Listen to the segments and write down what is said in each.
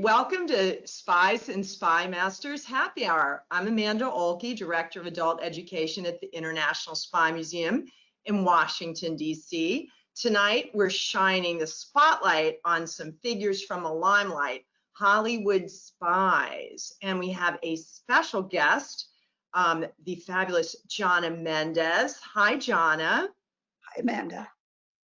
welcome to Spies and Spymasters Happy Hour. I'm Amanda Ohlke, Director of Adult Education at the International Spy Museum in Washington, D.C. Tonight, we're shining the spotlight on some figures from the limelight, Hollywood spies. And we have a special guest, the fabulous Jonna Mendez. Hi, Jonna. Hi, Amanda.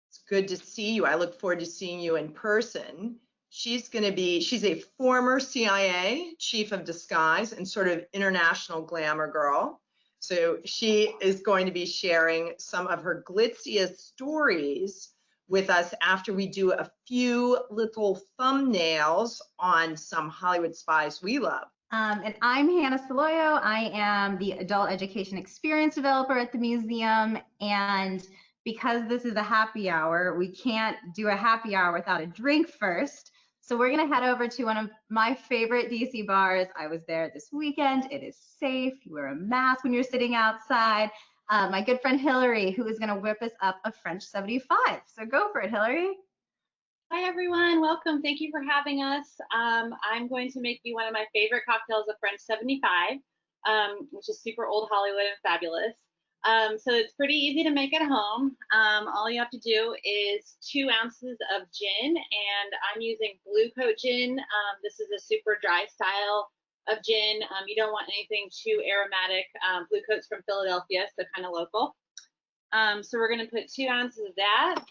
It's good to see you. I look forward to seeing you in person. She's a former CIA chief of disguise and sort of international glamour girl. So she is going to be sharing some of her glitziest stories with us after we do a few little thumbnails on some Hollywood spies we love. And I'm Hannah Saloio. I am the adult education experience developer at the museum. And because this is a happy hour, we can't do a happy hour without a drink first. So we're gonna head over to one of my favorite DC bars. I was there this weekend. It is safe. You wear a mask when you're sitting outside. My good friend Hilarey, who is gonna whip us up a French 75. So go for it, Hilarey. Hi everyone, welcome. Thank you for having us. I'm going to make you one of my favorite cocktails, a French 75, which is super old Hollywood and fabulous. So it's pretty easy to make at home. All you have to do is 2 ounces of gin, and I'm using Blue Coat gin. This is a super dry style of gin. You don't want anything too aromatic. Blue Coat's from Philadelphia, so kind of local. So we're gonna put 2 ounces of that.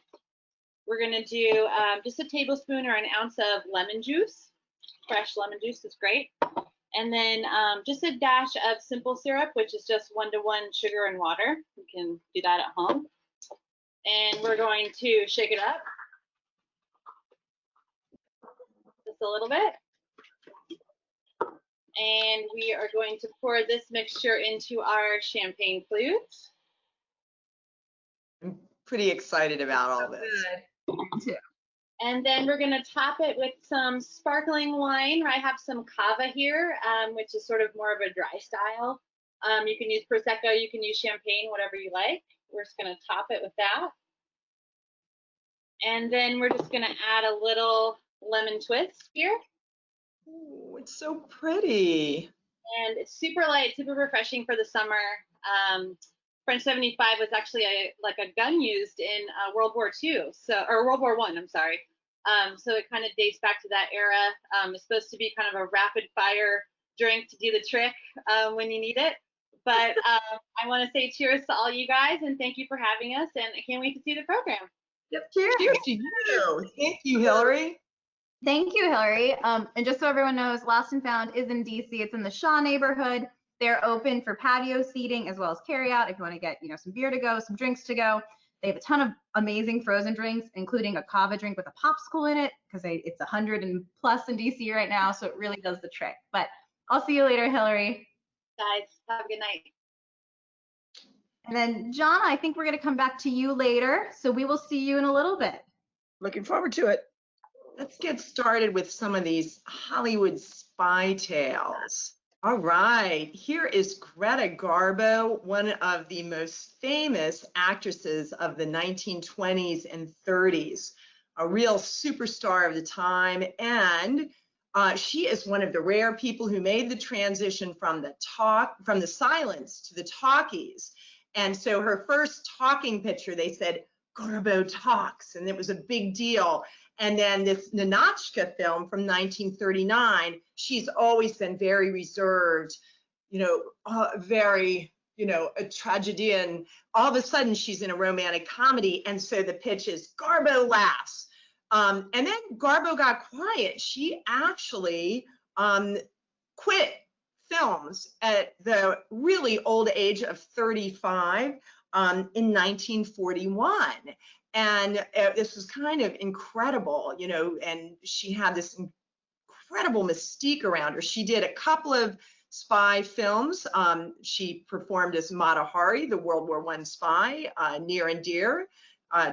We're gonna do just a tablespoon or an ounce of lemon juice. Fresh lemon juice is great. And then just a dash of simple syrup, which is just 1-to-1 sugar and water. You can do that at home. And we're going to shake it up just a little bit. And we are going to pour this mixture into our champagne flutes. I'm pretty excited about all this. Good. And then we're going to top it with some sparkling wine. I have some cava here, which is sort of more of a dry style. You can use Prosecco, you can use champagne, whatever you like. We're just going to top it with that. And then we're just going to add a little lemon twist here. Oh, it's so pretty. And it's super light, super refreshing for the summer. French 75 was actually like a gun used in World War II, or World War I, I'm sorry. So it kind of dates back to that era. It's supposed to be kind of a rapid fire drink to do the trick when you need it. But I want to say cheers to all you guys, and thank you for having us, and I can't wait to see the program. Yep, cheers to you. Thank you, Hilarey. Thank you, Hilarey. And just so everyone knows, Lost and Found is in DC. It's in the Shaw neighborhood. They're open for patio seating as well as carry out if you want to get, some beer to go, some drinks to go. They have a ton of amazing frozen drinks, including a kava drink with a popsicle in it, because it's 100 and plus in DC right now, so it really does the trick. But I'll see you later, Hilarey. Guys, have a good night. And then, Jonna, I think we're going to come back to you later, so we will see you in a little bit. Looking forward to it. Let's get started with some of these Hollywood spy tales. All right, here is Greta Garbo, one of the most famous actresses of the 1920s and 30s, a real superstar of the time, and she is one of the rare people who made the transition from the silence to the talkies. And so her first talking picture, they said, Garbo talks, and it was a big deal. And then this Ninotchka film from 1939, she's always been very reserved, very, a tragedy. And all of a sudden she's in a romantic comedy. And so the pitch is Garbo laughs. And then Garbo got quiet. She actually quit films at the really old age of 35 in 1941. And this was kind of incredible, and she had this incredible mystique around her. She did a couple of spy films. She performed as Mata Hari, the World War I spy, near and dear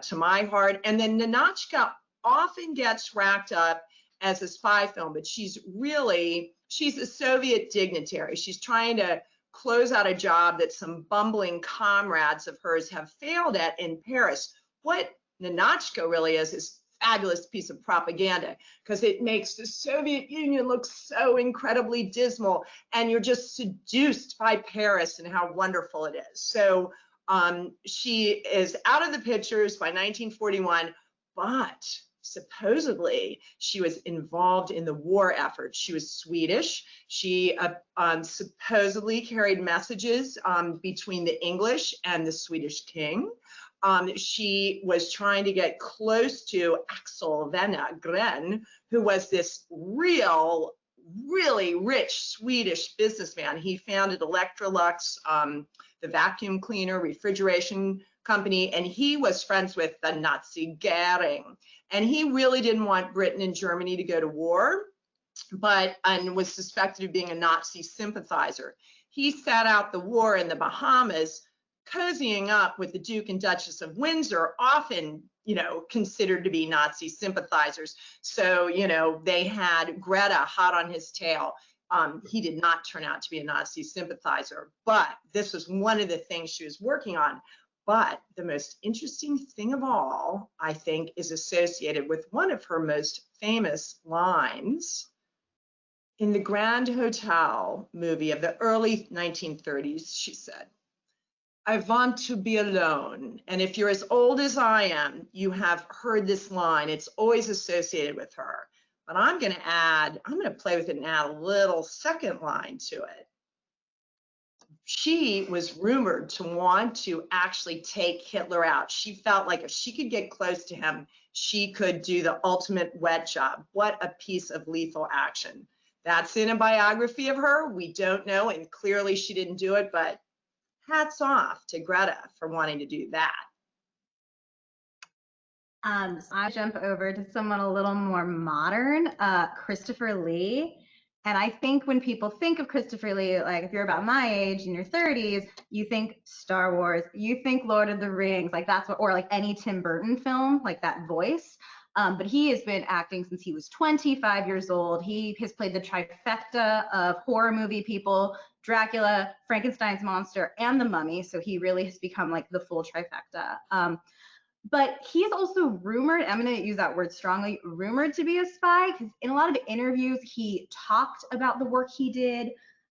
to my heart. And then Ninotchka often gets racked up as a spy film, but she's a Soviet dignitary. She's trying to close out a job that some bumbling comrades of hers have failed at in Paris. What Ninotchka really is fabulous piece of propaganda because it makes the Soviet Union look so incredibly dismal, and you're just seduced by Paris and how wonderful it is. So she is out of the pictures by 1941, but supposedly she was involved in the war effort. She was Swedish. She supposedly carried messages between the English and the Swedish king. She was trying to get close to Axel Wenner-Gren, who was this really rich Swedish businessman. He founded Electrolux, the vacuum cleaner refrigeration company, and he was friends with the Nazi Goering. And he really didn't want Britain and Germany to go to war, and was suspected of being a Nazi sympathizer. He sat out the war in the Bahamas, cozying up with the Duke and Duchess of Windsor, often, considered to be Nazi sympathizers. So, they had Greta hot on his tail. He did not turn out to be a Nazi sympathizer, but this was one of the things she was working on. But the most interesting thing of all, I think, is associated with one of her most famous lines. In the Grand Hotel movie of the early 1930s, she said, "I want to be alone." And if you're as old as I am, you have heard this line. It's always associated with her. But I'm going to play with it and add a little second line to it. She was rumored to want to actually take Hitler out. She felt like if she could get close to him, she could do the ultimate wet job. What a piece of lethal action. That's in a biography of her. We don't know, and clearly she didn't do it, but hats off to Greta for wanting to do that. So I jump over to someone a little more modern, Christopher Lee. And I think when people think of Christopher Lee, like if you're about my age in your 30s, you think Star Wars, you think Lord of the Rings, like that's what, or like any Tim Burton film, like that voice. But he has been acting since he was 25 years old. He has played the trifecta of horror movie people, Dracula, Frankenstein's monster, and the Mummy. So he really has become like the full trifecta. But he is also rumored, I'm going to use that word strongly, rumored to be a spy, because in a lot of interviews, he talked about the work he did.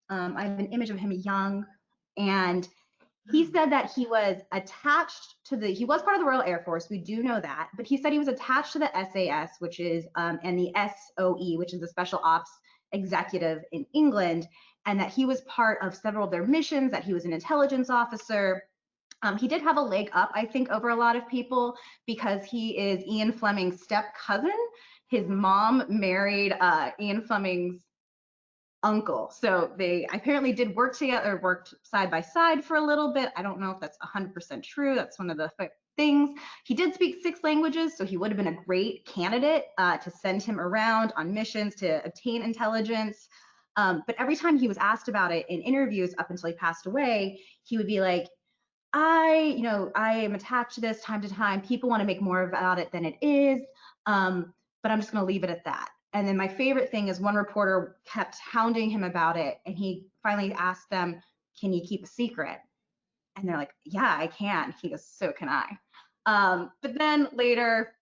I have an image of him young, and he said that he was attached to he was part of the Royal Air Force, we do know that, but he said he was attached to the SAS, which is, and the SOE, which is the Special Ops Executive in England, and that he was part of several of their missions, that he was an intelligence officer. He did have a leg up, I think, over a lot of people because he is Ian Fleming's step cousin. His mom married Ian Fleming's uncle. So they apparently did work together, worked side by side for a little bit. I don't know if that's 100% true. That's one of the things. He did speak 6 languages, so he would have been a great candidate to send him around on missions to obtain intelligence. But every time he was asked about it in interviews up until he passed away, he would be like, I am attached to this time to time. People want to make more about it than it is, but I'm just going to leave it at that. And then my favorite thing is one reporter kept hounding him about it, and he finally asked them, "Can you keep a secret?" And they're like, "Yeah, I can." He goes, "So can I." But then later,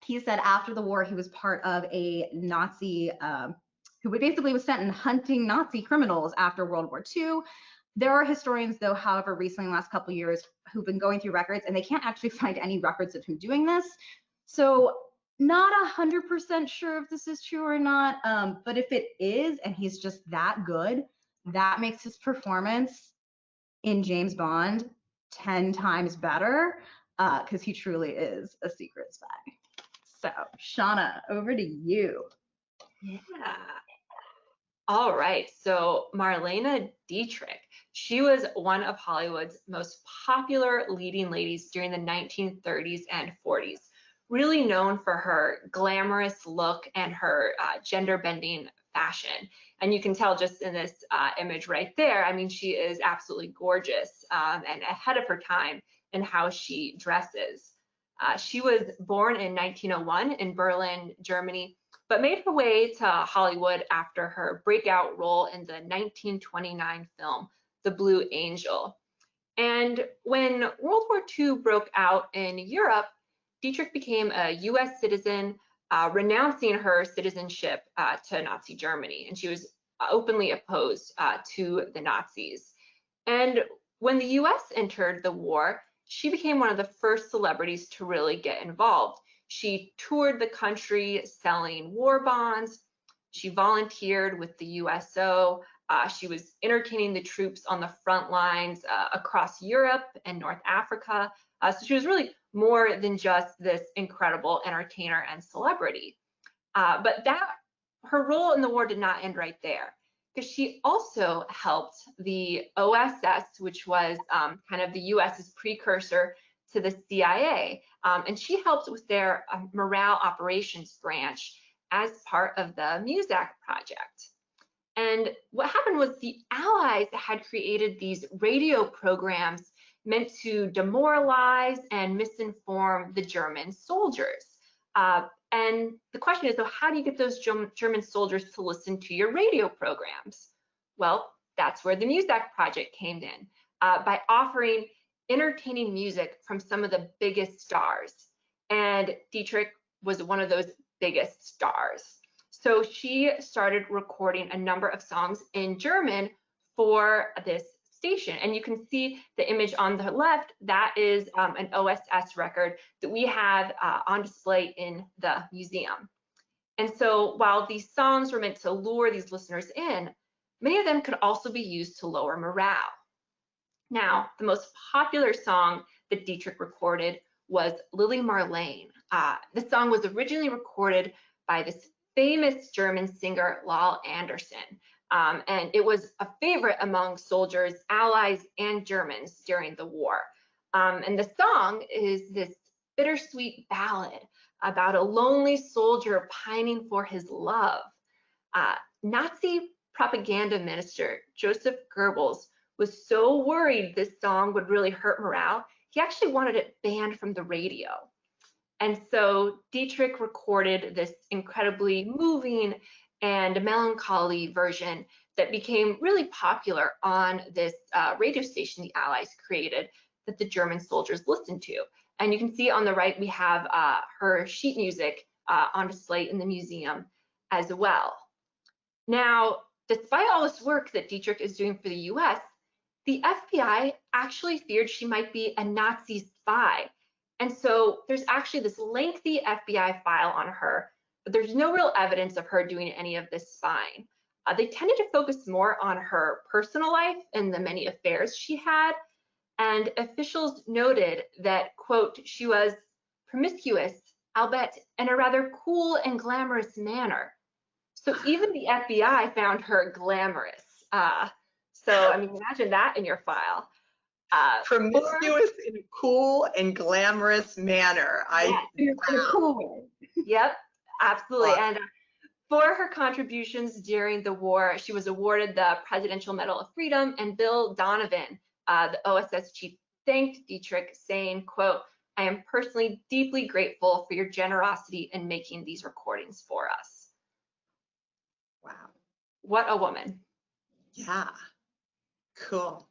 he said after the war, he was part of a Nazi who basically was sent in hunting Nazi criminals after World War II. There are historians, though, however, recently in the last couple of years who've been going through records, and they can't actually find any records of him doing this. So not 100% sure if this is true or not, but if it is, and he's just that good, that makes his performance in James Bond 10 times better, because he truly is a secret spy. So, Shana, over to you. Yeah. All right, so Marlene Dietrich, she was one of Hollywood's most popular leading ladies during the 1930s and 40s, really known for her glamorous look and her gender-bending fashion. And you can tell just in this image right there, I mean, she is absolutely gorgeous and ahead of her time in how she dresses. She was born in 1901 in Berlin, Germany, but made her way to Hollywood after her breakout role in the 1929 film, The Blue Angel. And when World War II broke out in Europe, Dietrich became a US citizen, renouncing her citizenship to Nazi Germany, and she was openly opposed to the Nazis. And when the US entered the war, she became one of the first celebrities to really get involved. She toured the country selling war bonds. She volunteered with the USO. She was entertaining the troops on the front lines across Europe and North Africa. So she was really more than just this incredible entertainer and celebrity. But her role in the war did not end right there, because she also helped the OSS, which was kind of the US's precursor to the CIA. And she helped with their morale operations branch as part of the MUSAC project. And what happened was the Allies had created these radio programs meant to demoralize and misinform the German soldiers. And the question is, so how do you get those German soldiers to listen to your radio programs? Well, that's where the MUSAC project came in, by offering entertaining music from some of the biggest stars. And Dietrich was one of those biggest stars. So she started recording a number of songs in German for this station. And you can see the image on the left. That is an OSS record that we have on display in the museum. And so while these songs were meant to lure these listeners in, many of them could also be used to lower morale. Now, the most popular song that Dietrich recorded was Lily Marlene. The song was originally recorded by this famous German singer, Lal Anderson. And it was a favorite among soldiers, allies, and Germans during the war. And the song is this bittersweet ballad about a lonely soldier pining for his love. Nazi propaganda minister Joseph Goebbels was so worried this song would really hurt morale, he actually wanted it banned from the radio. And so Dietrich recorded this incredibly moving and melancholy version that became really popular on this radio station the Allies created that the German soldiers listened to. And you can see on the right, we have her sheet music on display in the museum as well. Now, despite all this work that Dietrich is doing for the US, the FBI actually feared she might be a Nazi spy. And so there's actually this lengthy FBI file on her, but there's no real evidence of her doing any of this spying. They tended to focus more on her personal life and the many affairs she had. And officials noted that, quote, she was promiscuous, albeit in a rather cool and glamorous manner. So even the FBI found her glamorous. So, I mean, imagine that in your file. Promiscuous in a cool and glamorous manner. You're cool. Yep, absolutely. Wow. And for her contributions during the war, she was awarded the Presidential Medal of Freedom, and Bill Donovan, the OSS chief, thanked Dietrich, saying, quote, "I am personally deeply grateful for your generosity in making these recordings for us." Wow. What a woman. Yeah. Cool.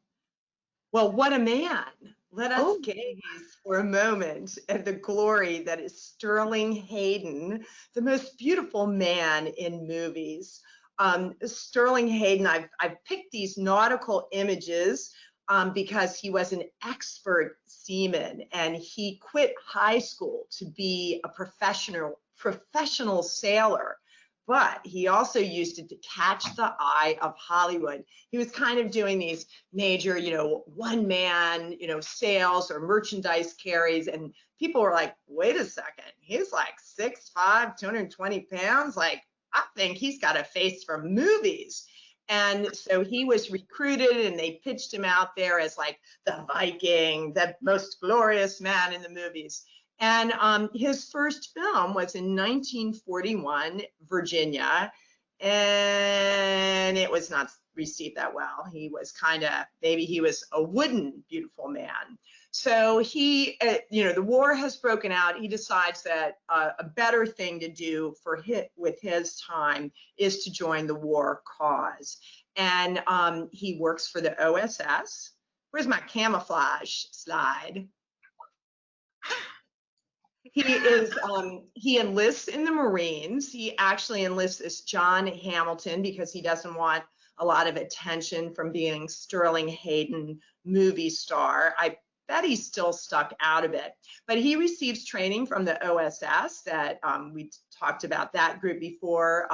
Well, what a man. Let us gaze for a moment at the glory that is Sterling Hayden, the most beautiful man in movies. Sterling Hayden, I've picked these nautical images because he was an expert seaman, and he quit high school to be a professional sailor. But he also used it to catch the eye of Hollywood. He was kind of doing these major, one-man, sales or merchandise carries, and people were like, wait a second, he's like 6'5", 220 pounds. Like, I think he's got a face for movies. And so he was recruited, and they pitched him out there as like the Viking, the most glorious man in the movies. And his first film was in 1941, Virginia, and it was not received that well. He was maybe he was a wooden, beautiful man. So he, the war has broken out. He decides that a better thing to do with his time is to join the war cause. And he works for the OSS. Where's my camouflage slide? He enlists in the Marines. He actually enlists as John Hamilton because he doesn't want a lot of attention from being Sterling Hayden movie star. I bet he's still stuck out of it. But he receives training from the OSS that we talked about that group before,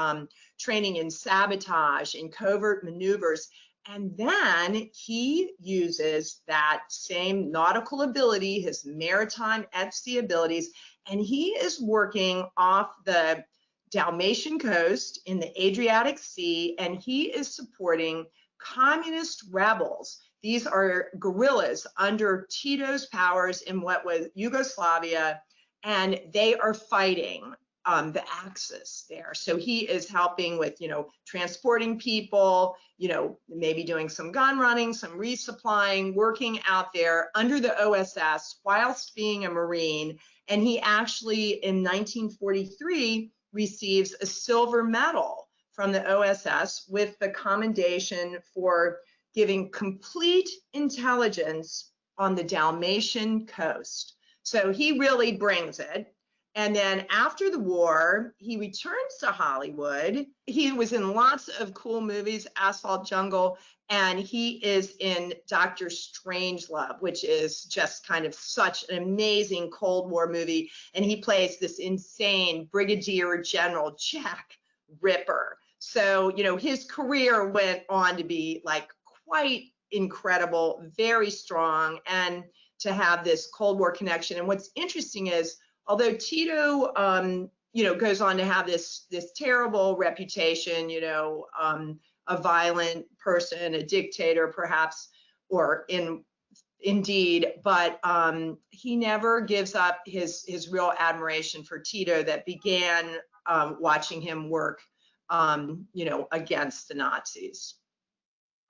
training in sabotage, in covert maneuvers. And then he uses that same nautical ability, his maritime at-sea abilities, and he is working off the Dalmatian coast in the Adriatic Sea, and he is supporting communist rebels. These are guerrillas under Tito's powers in what was Yugoslavia, and they are fighting the Axis there. So he is helping with, transporting people, maybe doing some gun running, some resupplying, working out there under the OSS whilst being a Marine. And he actually, in 1943, receives a silver medal from the OSS with the commendation for giving complete intelligence on the Dalmatian coast. So he really brings it. And then after the war, he returns to Hollywood. He was in lots of cool movies, Asphalt Jungle, and he is in Dr. Strangelove, which is just kind of such an amazing Cold War movie. And he plays this insane Brigadier General Jack Ripper. So, his career went on to be like quite incredible, very strong, and to have this Cold War connection. And what's interesting is, although Tito, goes on to have this terrible reputation, a violent person, a dictator, perhaps, or indeed, but he never gives up his real admiration for Tito that began watching him work, against the Nazis.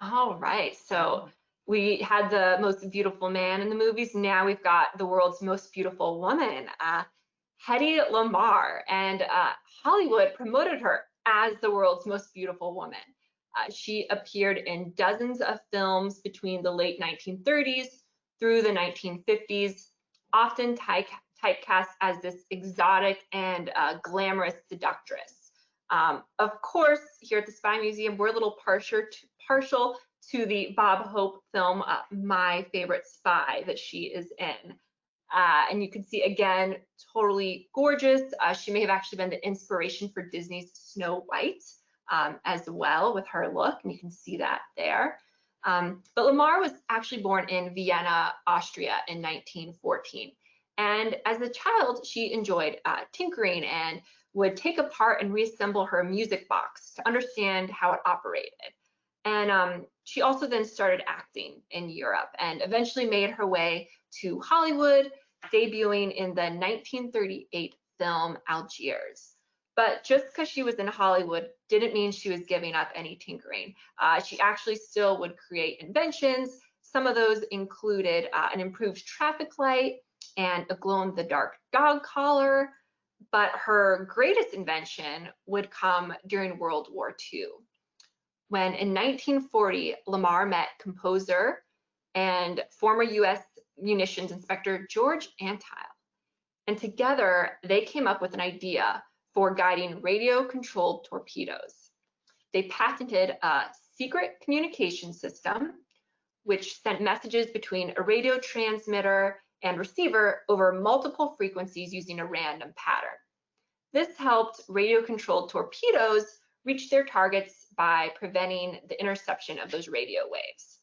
All right, so we had the most beautiful man in the movies. Now we've got the world's most beautiful woman, Hedy Lamarr, and Hollywood promoted her as the world's most beautiful woman. She appeared in dozens of films between the late 1930s through the 1950s, often typecast as this exotic and glamorous seductress. Of course, here at the Spy Museum, we're a little partial to the Bob Hope film, My Favorite Spy, that she is in. And you can see, again, totally gorgeous. She may have actually been the inspiration for Disney's Snow White as well with her look, and you can see that there. But Lamarr was actually born in Vienna, Austria in 1914. And as a child, she enjoyed tinkering and would take apart and reassemble her music box to understand how it operated. And she also then started acting in Europe and eventually made her way to Hollywood, debuting in the 1938 film Algiers. But just because she was in Hollywood didn't mean she was giving up any tinkering. She actually still would create inventions. Some of those included an improved traffic light and a glow-in-the-dark dog collar. But her greatest invention would come during World War II, when in 1940, Lamarr met composer and former U.S. munitions inspector George Antheil. And together, they came up with an idea for guiding radio-controlled torpedoes. They patented a secret communication system, which sent messages between a radio transmitter and receiver over multiple frequencies using a random pattern. This helped radio-controlled torpedoes reach their targets by preventing the interception of those radio waves.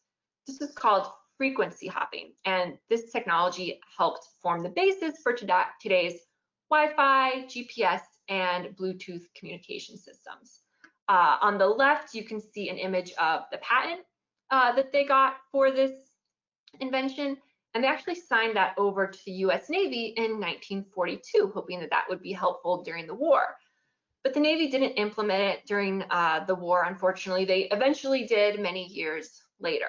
This is called frequency hopping, and this technology helped form the basis for today's Wi-Fi, GPS, and Bluetooth communication systems. On the left, you can see an image of the patent that they got for this invention, and they actually signed that over to the US Navy in 1942, hoping that that would be helpful during the war. But the Navy didn't implement it during the war, unfortunately. They eventually did many years later.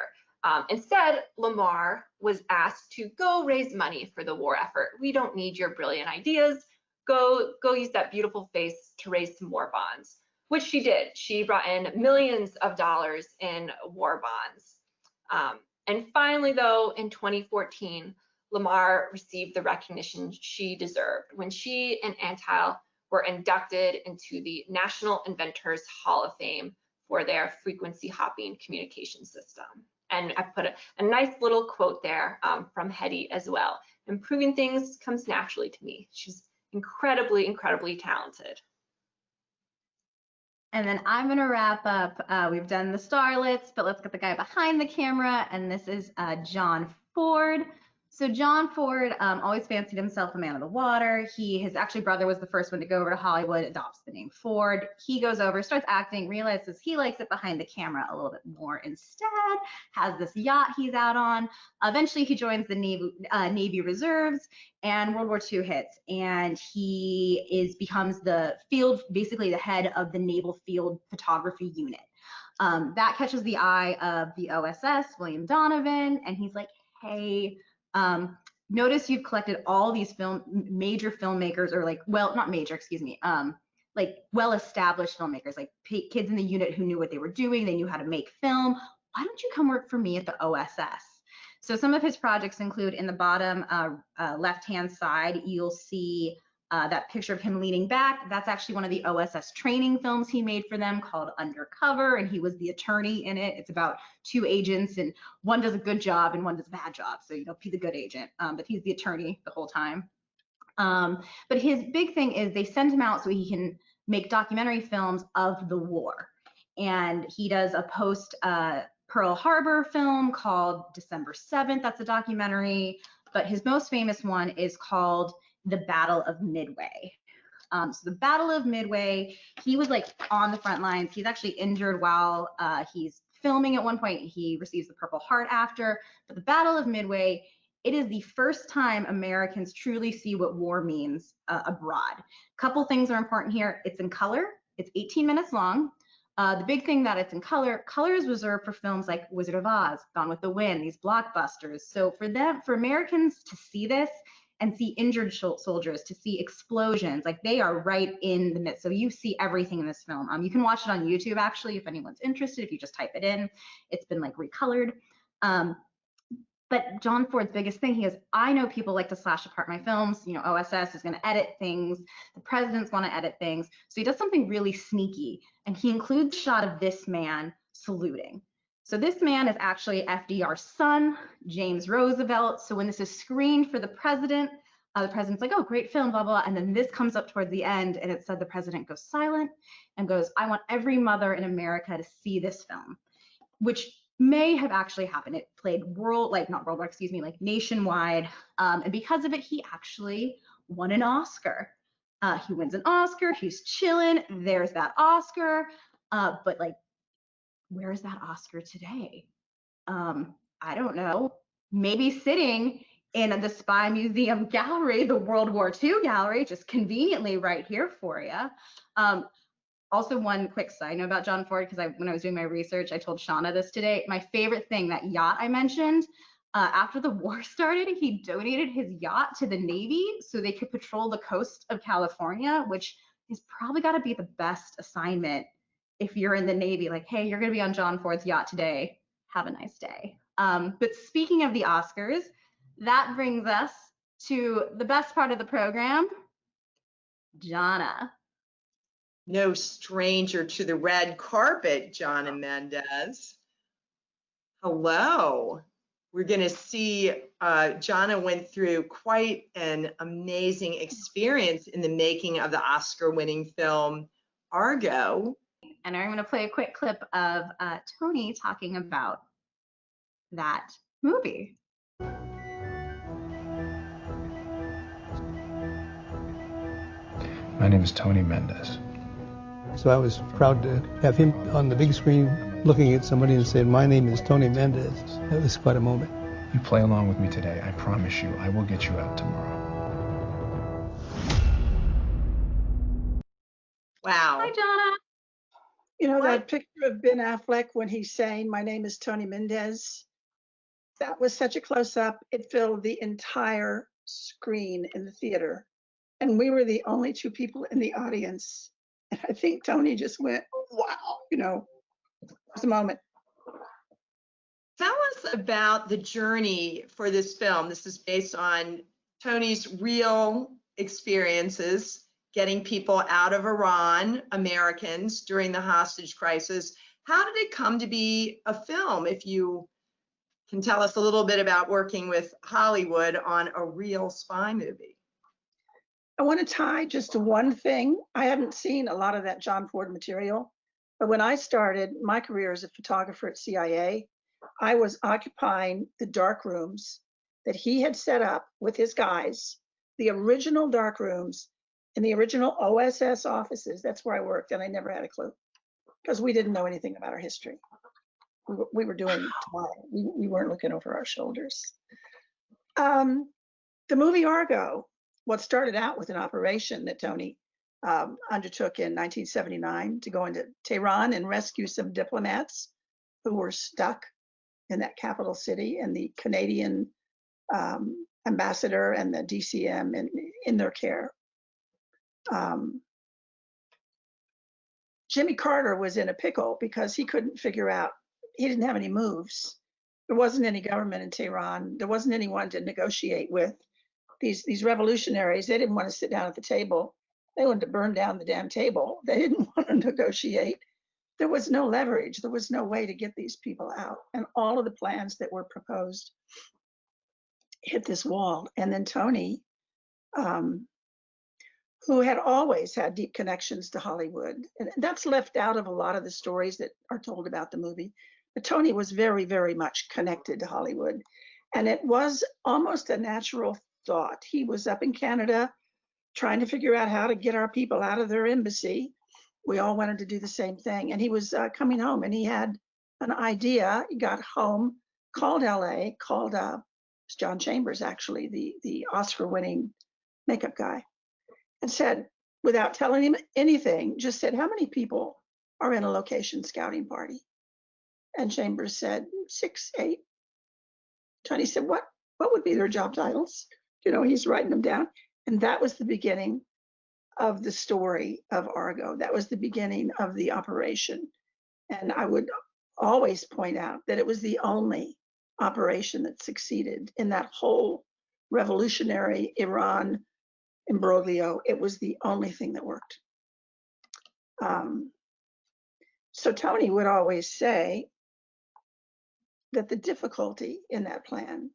Instead, Lamarr was asked to go raise money for the war effort. We don't need your brilliant ideas. Go use that beautiful face to raise some war bonds, which she did. She brought in millions of dollars in war bonds. And finally, though, in 2014, Lamar received the recognition she deserved when she and Untitled were inducted into the National Inventors Hall of Fame for their frequency hopping communication system. And I put a nice little quote there from Hetty as well. Improving things comes naturally to me. She's incredibly, incredibly talented. And then I'm gonna wrap up. We've done the starlets, but let's get the guy behind the camera, and this is John Ford. So John Ford always fancied himself a man of the water. His actually brother was the first one to go over to Hollywood, adopts the name Ford. He goes over, starts acting, realizes he likes it behind the camera a little bit more instead, has this yacht he's out on. Eventually he joins the Navy Reserves, and World War II hits, and he becomes basically the head of the Naval Field Photography Unit. That catches the eye of the OSS, William Donovan, and he's like, hey, notice you've collected all these major filmmakers, or not major, excuse me, like well-established filmmakers, like kids in the unit who knew what they were doing, they knew how to make film. Why don't you come work for me at the OSS? So some of his projects include, in the bottom left-hand side, you'll see that picture of him leaning back. That's actually one of the OSS training films he made for them called Undercover, and he was the attorney in it. It's about two agents, and one does a good job and one does a bad job. So be the good agent, but he's the attorney the whole time. But his big thing is they send him out so he can make documentary films of the war. And he does a post Pearl Harbor film called December 7th. That's a documentary. But his most famous one is called The Battle of Midway. So the Battle of Midway, he was like on the front lines. He's actually injured while he's filming at one point. He receives the Purple Heart after. But the Battle of Midway, it is the first time Americans truly see what war means abroad. A couple things are important here. It's in color. It's 18 minutes long. The big thing that it's in color is reserved for films like Wizard of Oz, Gone with the Wind, these blockbusters. So for Americans to see this and see injured soldiers, to see explosions, like they are right in the midst. So you see everything in this film. You can watch it on YouTube, actually, if anyone's interested, if you just type it in. It's been like recolored. But John Ford's biggest thing, he goes, I know people like to slash apart my films. OSS is going to edit things. The president's want to edit things. So he does something really sneaky. And he includes a shot of this man saluting. So this man is actually FDR's son, James Roosevelt. So when this is screened for the president's like, oh, great film, blah, blah. And then this comes up towards the end, and it said the president goes silent and goes, I want every mother in America to see this film, which may have actually happened. It played nationwide. And because of it, he actually won an Oscar. He wins an Oscar, he's chilling, there's that Oscar. But like, where's that Oscar today? I don't know. Maybe sitting in the Spy Museum gallery, the World War II gallery, just conveniently right here for you. Also, one quick side note about John Ford, because when I was doing my research, I told Shana this today. My favorite thing, that yacht I mentioned, after the war started, he donated his yacht to the Navy so they could patrol the coast of California, which is probably got to be the best assignment if you're in the Navy. Like, hey, you're going to be on John Ford's yacht today. Have a nice day. But speaking of the Oscars, that brings us to the best part of the program, Jonna. No stranger to the red carpet, Jonna Mendez. Hello. We're going to see Jonna went through quite an amazing experience in the making of the Oscar-winning film Argo. And I'm going to play a quick clip of Tony talking about that movie. My name is Tony Mendez. So I was proud to have him on the big screen looking at somebody and saying, my name is Tony Mendez. That was quite a moment. You play along with me today. I promise you, I will get you out tomorrow. Wow. Hi, Jonna. That picture of Ben Affleck when he's saying, my name is Tony Mendez, that was such a close-up. It filled the entire screen in the theater. And we were the only two people in the audience. And I think Tony just went, wow, it was a moment. Tell us about the journey for this film. This is based on Tony's real experiences getting people out of Iran, Americans, during the hostage crisis. How did it come to be a film? If you can tell us a little bit about working with Hollywood on a real spy movie. I want to tie just to one thing. I hadn't seen a lot of that John Ford material, but when I started my career as a photographer at CIA, I was occupying the dark rooms that he had set up with his guys, the original dark rooms in the original OSS offices. That's where I worked, and I never had a clue because we didn't know anything about our history. We were doing tomorrow. We weren't looking over our shoulders. The movie Argo, what started out with an operation that Tony undertook in 1979 to go into Tehran and rescue some diplomats who were stuck in that capital city, and the Canadian ambassador and the DCM in their care. Jimmy Carter was in a pickle because he couldn't figure out, he didn't have any moves. There wasn't any government in Tehran. There wasn't anyone to negotiate with. These revolutionaries, they didn't want to sit down at the table. They wanted to burn down the damn table. They didn't want to negotiate. There was no leverage. There was no way to get these people out. And all of the plans that were proposed hit this wall. And then Tony, who had always had deep connections to Hollywood, and that's left out of a lot of the stories that are told about the movie. But Tony was very, very much connected to Hollywood. And it was almost a natural thought. He was up in Canada trying to figure out how to get our people out of their embassy. We all wanted to do the same thing. And he was coming home, and he had an idea. He got home, called LA, called John Chambers, actually, the Oscar-winning makeup guy, and said, without telling him anything, just said, how many people are in a location scouting party? And Chambers said, 6, 8. Tony said, what would be their job titles? You know, he's writing them down. And that was the beginning of the story of Argo. That was the beginning of the operation. And I would always point out that it was the only operation that succeeded in that whole revolutionary Iran imbroglio. It was the only thing that worked. So Tony would always say that the difficulty in that plan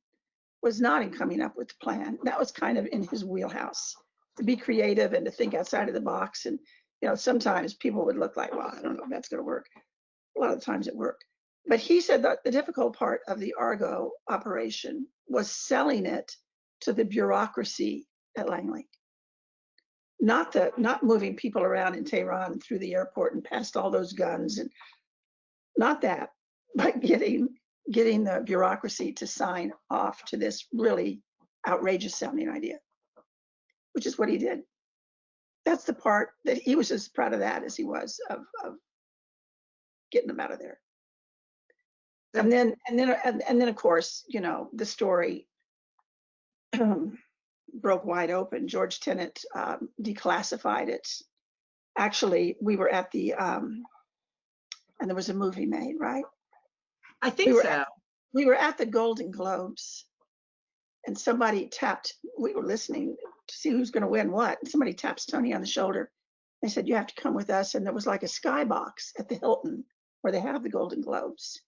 was not in coming up with the plan. That was kind of in his wheelhouse, to be creative and to think outside of the box. And, you know, sometimes people would look like, well, I don't know if that's going to work. A lot of the times it worked. But he said that the difficult part of the Argo operation was selling it to the bureaucracy at Langley. Not moving people around in Tehran and through the airport and past all those guns, and not that, but getting the bureaucracy to sign off to this really outrageous sounding idea, which is what he did. That's the part that he was as proud of that as he was of getting them out of there. And then of course, you know, the story broke wide open. George Tenet declassified it. Actually, we were at the and there was a movie made, right? I think so. We were at the Golden Globes, and somebody tapped, we were listening to see who's going to win what, and somebody taps Tony on the shoulder. They said, you have to come with us. And there was like a skybox at the Hilton where they have the Golden Globes.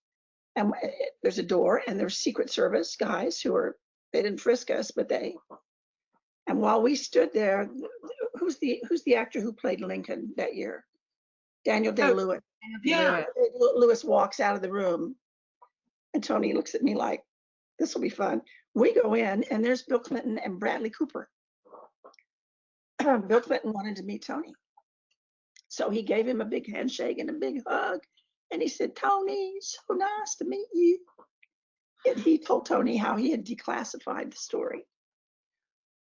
And there's a door, and there's Secret Service guys they didn't frisk us, but and while we stood there, who's the actor who played Lincoln that year? Daniel Day-Lewis. Yeah. Lewis walks out of the room, and Tony looks at me like, this will be fun. We go in, and there's Bill Clinton and Bradley Cooper. Bill Clinton wanted to meet Tony. So he gave him a big handshake and a big hug. And he said, Tony, so nice to meet you. And he told Tony how he had declassified the story.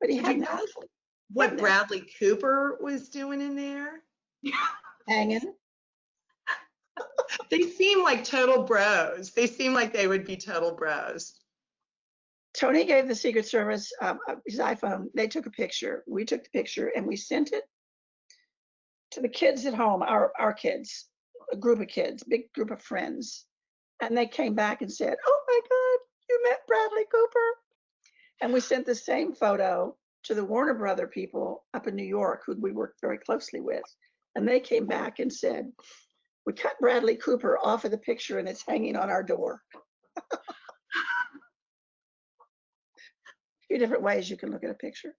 But he hadn't actually. What Bradley Cooper was doing in there? Hanging. They seem like total bros. They seem like they would be total bros. Tony gave the Secret Service his iPhone. They took a picture. We took the picture, and we sent it to the kids at home, our kids, a group of kids, big group of friends. And they came back and said, oh my you met Bradley Cooper? And we sent the same photo to the Warner Brother people up in New York, who we worked very closely with. And they came back and said, we cut Bradley Cooper off of the picture and it's hanging on our door. A few different ways you can look at a picture.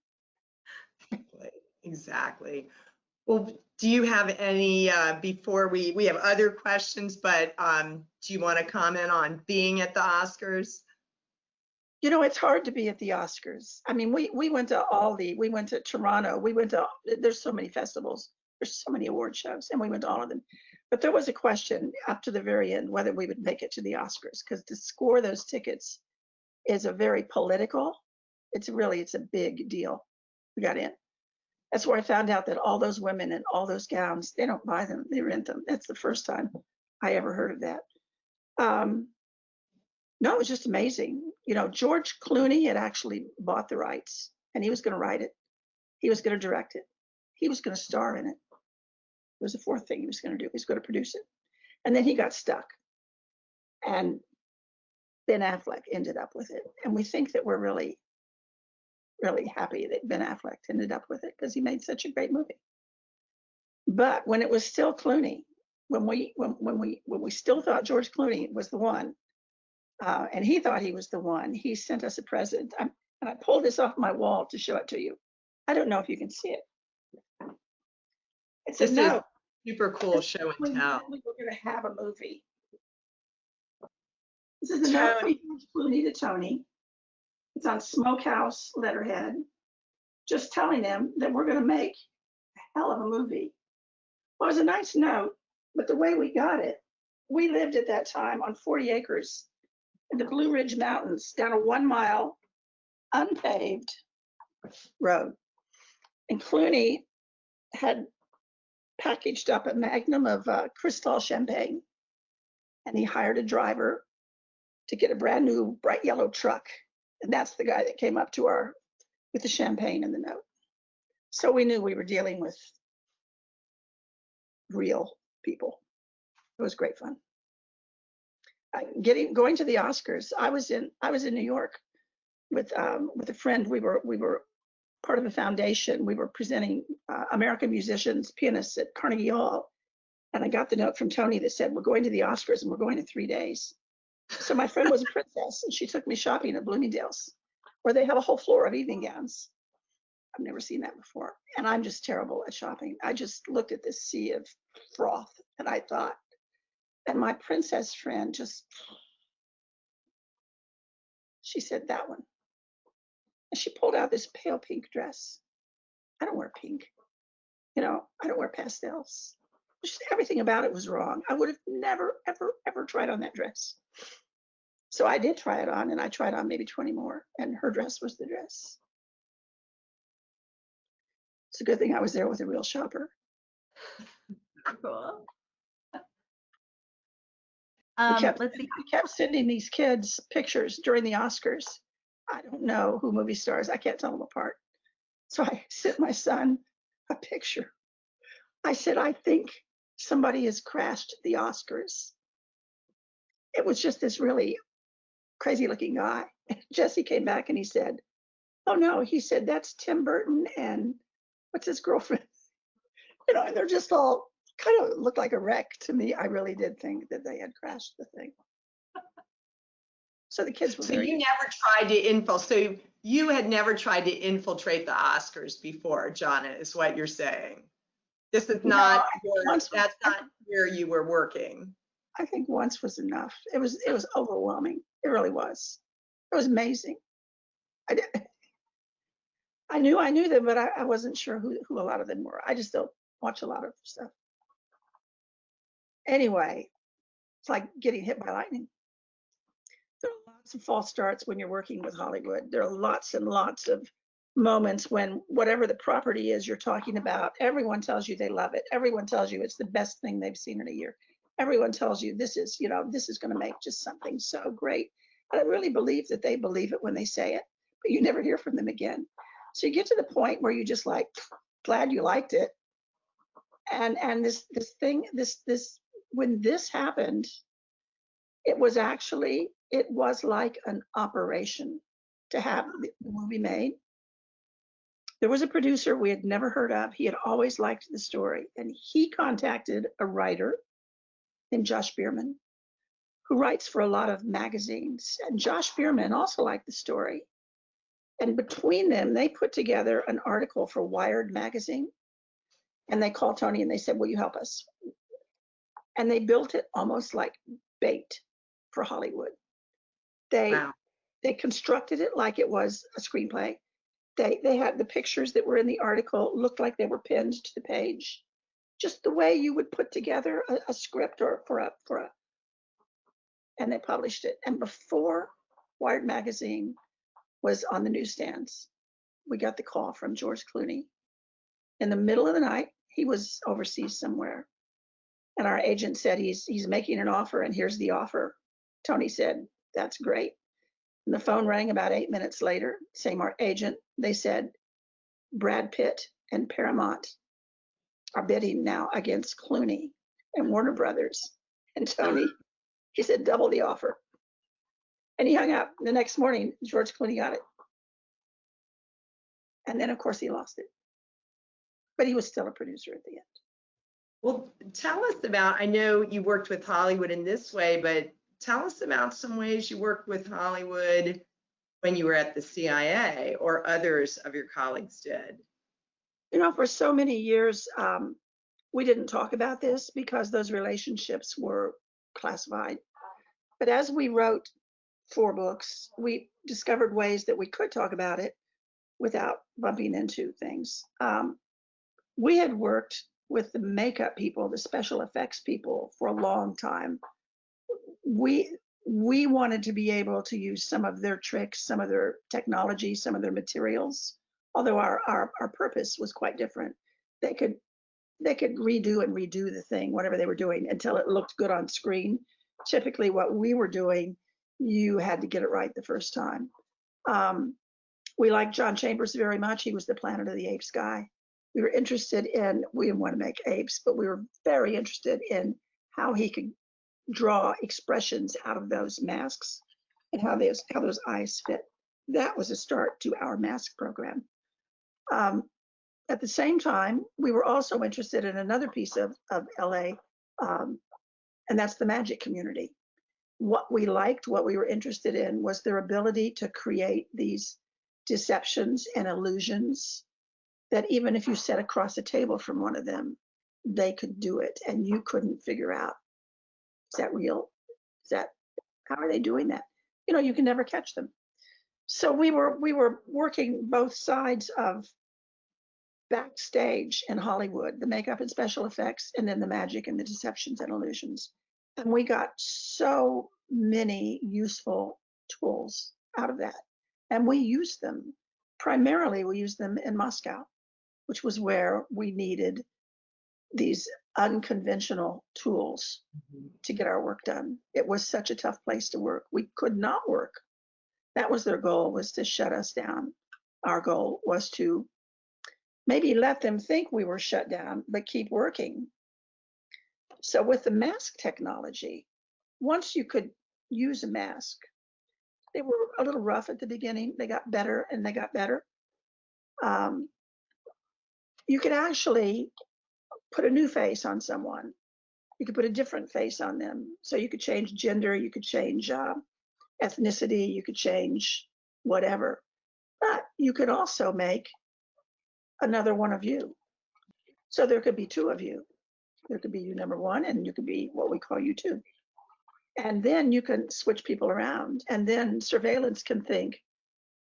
Exactly. Well, do you have any, before we have other questions, but do you want to comment on being at the Oscars? You know, it's hard to be at the Oscars. I mean, we went to we went to Toronto, there's so many festivals, there's so many award shows, and we went to all of them. But there was a question up to the very end whether we would make it to the Oscars, because to score those tickets is a very political, it's a big deal. We got in. That's where I found out that all those women and all those gowns, they don't buy them, they rent them. That's the first time I ever heard of that. No, it was just amazing. You know, George Clooney had actually bought the rights and he was going to write it. He was going to direct it. He was going to star in it. It was the fourth thing he was going to do. He was going to produce it. And then he got stuck. And Ben Affleck ended up with it. And we think that we're really, really happy that Ben Affleck ended up with it because he made such a great movie. But when it was still Clooney, when we still thought George Clooney was the one, and he thought he was the one, he sent us a present. And I pulled this off my wall to show it to you. I don't know if you can see it. It's This a note. is super cool show and tell. We were going to have a movie. This is a note from George Clooney to Tony. It's on Smokehouse letterhead, just telling them that we're going to make a hell of a movie. Well, it was a nice note, but the way we got it, we lived at that time on 40 acres in the Blue Ridge Mountains down a 1 mile unpaved road. And Clooney had packaged up a magnum of Cristal champagne, and he hired a driver to get a brand new bright yellow truck. And that's the guy that came up to with the champagne and the note. So we knew we were dealing with real people. It was great fun. Going to the Oscars, I was in New York with a friend. We were part of a foundation. We were presenting American musicians, pianists at Carnegie Hall. And I got the note from Tony that said, we're going to the Oscars and we're going in 3 days. So my friend was a princess and she took me shopping at Bloomingdale's, where they have a whole floor of evening gowns. I've never seen that before. And I'm just terrible at shopping. I just looked at this sea of froth and I thought, and my princess friend she said, that one. And she pulled out this pale pink dress. I don't wear pink. You know, I don't wear pastels. Just everything about it was wrong. I would have never, ever, ever tried on that dress. So I did try it on, and I tried on maybe 20 more, and her dress was the dress. It's a good thing I was there with a real shopper. Cool. We kept sending these kids pictures during the Oscars. I don't know who movie stars. I can't tell them apart. So I sent my son a picture. I said, I think somebody has crashed the Oscars. It was just this really crazy looking guy. And Jesse came back and he said, oh no, he said, that's Tim Burton and what's his girlfriend? You know, and they're just all kind of looked like a wreck to me. I really did think that they had crashed the thing. So the kids were So you never tried to so you had never tried to infiltrate the Oscars before, Jonna, is what you're saying. This is not, that's not where you were working. I think once was enough. It was overwhelming. It really was. It was amazing. I knew them, but I wasn't sure who a lot of them were. I just don't watch a lot of stuff. Anyway, it's like getting hit by lightning. There are lots of false starts when you're working with Hollywood. There are lots and lots of moments when whatever the property is you're talking about, everyone tells you they love it. Everyone tells you it's the best thing they've seen in a year. Everyone tells you this is going to make just something so great. And I really believe that they believe it when they say it, but you never hear from them again. So you get to the point where you just like, glad you liked it. And this thing, when this happened, it was actually it was like an operation to have the movie made. There was a producer we had never heard of. He had always liked the story, and he contacted a writer named Josh Bierman, who writes for a lot of magazines. And Josh Bierman also liked the story. And between them, they put together an article for Wired magazine. And they called Tony and they said, will you help us? And they built it almost like bait for Hollywood. They constructed it like it was a screenplay. They had the pictures that were in the article looked like they were pinned to the page, just the way you would put together a script or and they published it. And before Wired magazine was on the newsstands, we got the call from George Clooney. In the middle of the night, he was overseas somewhere. And our agent said, he's making an offer, and here's the offer. Tony said, that's great. And the phone rang about 8 minutes later, same our agent. They said, Brad Pitt and Paramount are bidding now against Clooney and Warner Brothers. And Tony, he said, double the offer. And he hung up. The next morning, George Clooney got it. And then, of course, he lost it. But he was still a producer at the end. Well, tell us about, I know you worked with Hollywood in this way, but tell us about some ways you worked with Hollywood when you were at the CIA or others of your colleagues did. You know, for so many years, we didn't talk about this because those relationships were classified. But as we wrote 4 books, we discovered ways that we could talk about it without bumping into things. We had worked with the makeup people, the special effects people for a long time. We wanted to be able to use some of their tricks, some of their technology, some of their materials, although our purpose was quite different. They could redo and redo the thing, whatever they were doing, until it looked good on screen. Typically what we were doing, you had to get it right the first time. We liked John Chambers very much. He was the Planet of the Apes guy. We were interested in, we didn't want to make apes, but we were very interested in how he could draw expressions out of those masks and how those eyes fit. That was a start to our mask program. At the same time, we were also interested in another piece of LA, and that's the magic community. What we liked, what we were interested in, was their ability to create these deceptions and illusions that even if you sat across a table from one of them, they could do it and you couldn't figure out, is that real? How are they doing that? You know, you can never catch them. So we were working both sides of backstage in Hollywood, the makeup and special effects, and then the magic and the deceptions and illusions. And we got so many useful tools out of that. And we used them. Primarily, we used them in Moscow, which was where we needed these unconventional tools to get our work done. It was such a tough place to work. We could not work. That was their goal, was to shut us down. Our goal was to maybe let them think we were shut down, but keep working. So with the mask technology, once you could use a mask, they were a little rough at the beginning. They got better and they got better. You could actually put a new face on someone. You could put a different face on them. So you could change gender, you could change ethnicity, you could change whatever. But you could also make another one of you. So there could be 2 of you. There could be you number 1, and you could be what we call you 2. And then you can switch people around. And then surveillance can think,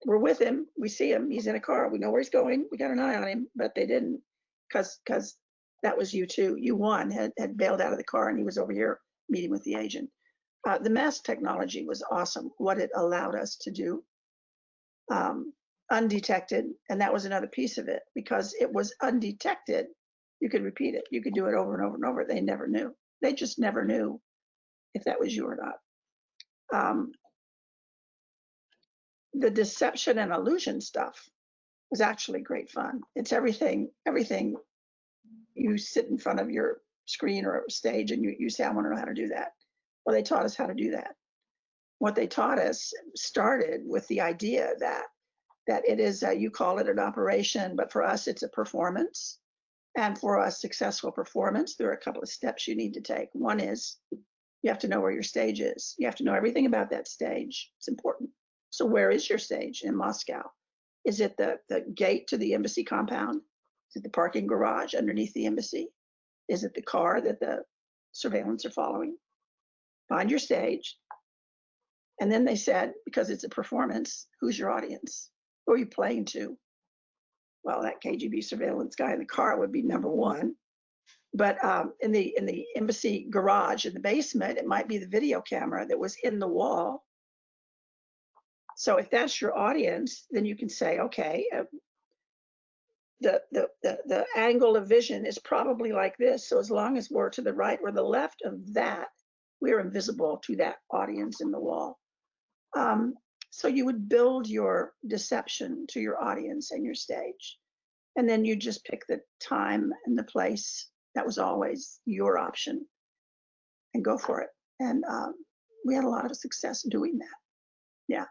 we're with him, we see him, he's in a car, we know where he's going, we got an eye on him, but they didn't, because that was you 2. You 1 had bailed out of the car and he was over here meeting with the agent. The mask technology was awesome, what it allowed us to do, undetected, and that was another piece of it, because it was undetected. You could repeat it, you could do it over and over and over. They never knew. They just never knew if that was you or not. The deception and illusion stuff was actually great fun. It's everything you sit in front of your screen or stage and you say, I want to know how to do that. Well, they taught us how to do that. what they taught us started with the idea that it is, you call it an operation, but for us, it's a performance. And for a successful performance, there are a couple of steps you need to take. One is you have to know where your stage is. You have to know everything about that stage. It's important. So where is your stage in Moscow? Is it the gate to the embassy compound? Is it the parking garage underneath the embassy? Is it the car that the surveillance are following? Find your stage. And then they said, because it's a performance, who's your audience? Who are you playing to? Well, that KGB surveillance guy in the car would be number one. But in the embassy garage in the basement, it might be the video camera that was in the wall. So if that's your audience, then you can say, okay, the angle of vision is probably like this. So as long as we're to the right or the left of that, we're invisible to that audience in the wall. So you would build your deception to your audience and your stage. And then you just pick the time and the place. That was always your option, and go for it. And we had a lot of success doing that. Yeah.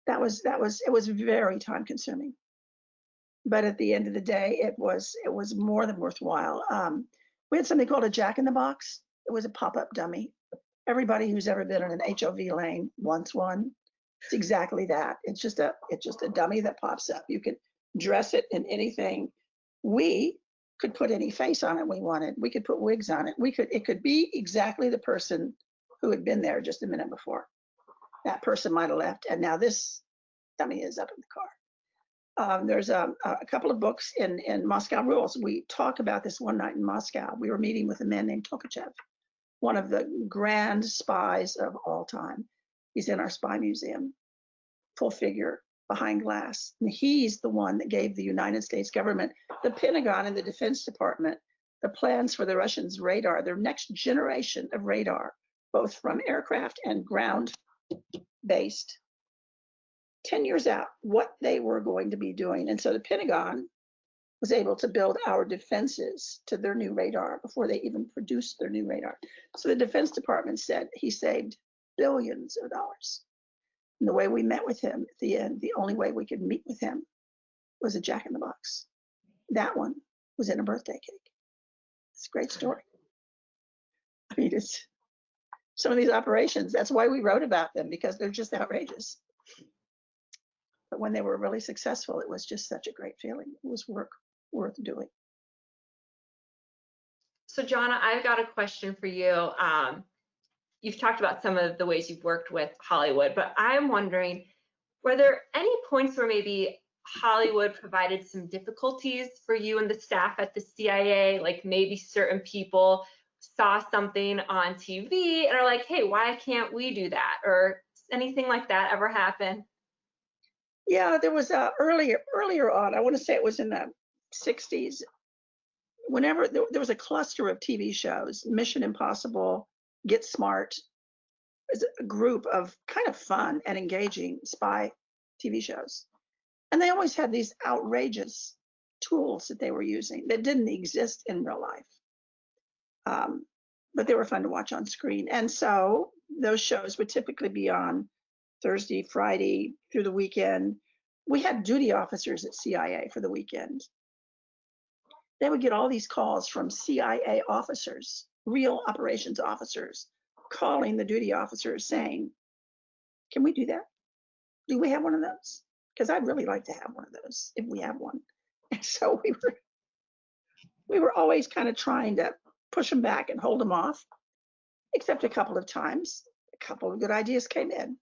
It was very time consuming. But at the end of the day, it was more than worthwhile. We had something called a Jack in the Box. It was a pop-up dummy. Everybody who's ever been in an HOV lane wants one. It's exactly that. It's just a dummy that pops up. You could dress it in anything. We could put any face on it we wanted. We could put wigs on it. It could be exactly the person who had been there just a minute before. That person might have left, and now this dummy is up in the car. There's a couple of books in Moscow Rules. We talk about this one night in Moscow. We were meeting with a man named Tolkachev, one of the grand spies of all time. He's in our spy museum, full figure, behind glass. And he's the one that gave the United States government, the Pentagon and the Defense Department, the plans for the Russians' radar, their next generation of radar, both from aircraft and ground-based, 10 years out, what they were going to be doing. And so the Pentagon was able to build our defenses to their new radar before they even produced their new radar. So the Defense Department said he saved billions of dollars. And the way we met with him at the end, the only way we could meet with him was a Jack in the Box. That one was in a birthday cake. It's a great story. I mean, it's some of these operations, that's why we wrote about them, because they're just outrageous. But when they were really successful, it was just such a great feeling. It was work worth doing. So Jonna, I've got a question for you. You've talked about some of the ways you've worked with Hollywood, but I'm wondering, were there any points where maybe Hollywood provided some difficulties for you and the staff at the CIA? Like maybe certain people saw something on TV and are like, hey, why can't we do that? Or anything like that ever happen? Yeah, there was earlier on, I want to say it was in the 60s, whenever there was a cluster of TV shows, Mission Impossible, Get Smart, is a group of kind of fun and engaging spy TV shows. And they always had these outrageous tools that they were using that didn't exist in real life. But they were fun to watch on screen. And so those shows would typically be on Thursday, Friday, through the weekend. We had duty officers at CIA for the weekend. They would get all these calls from CIA officers, real operations officers, calling the duty officers saying, can we do that? Do we have one of those? Because I'd really like to have one of those if we have one. And so we were always kind of trying to push them back and hold them off, except a couple of times, a couple of good ideas came in,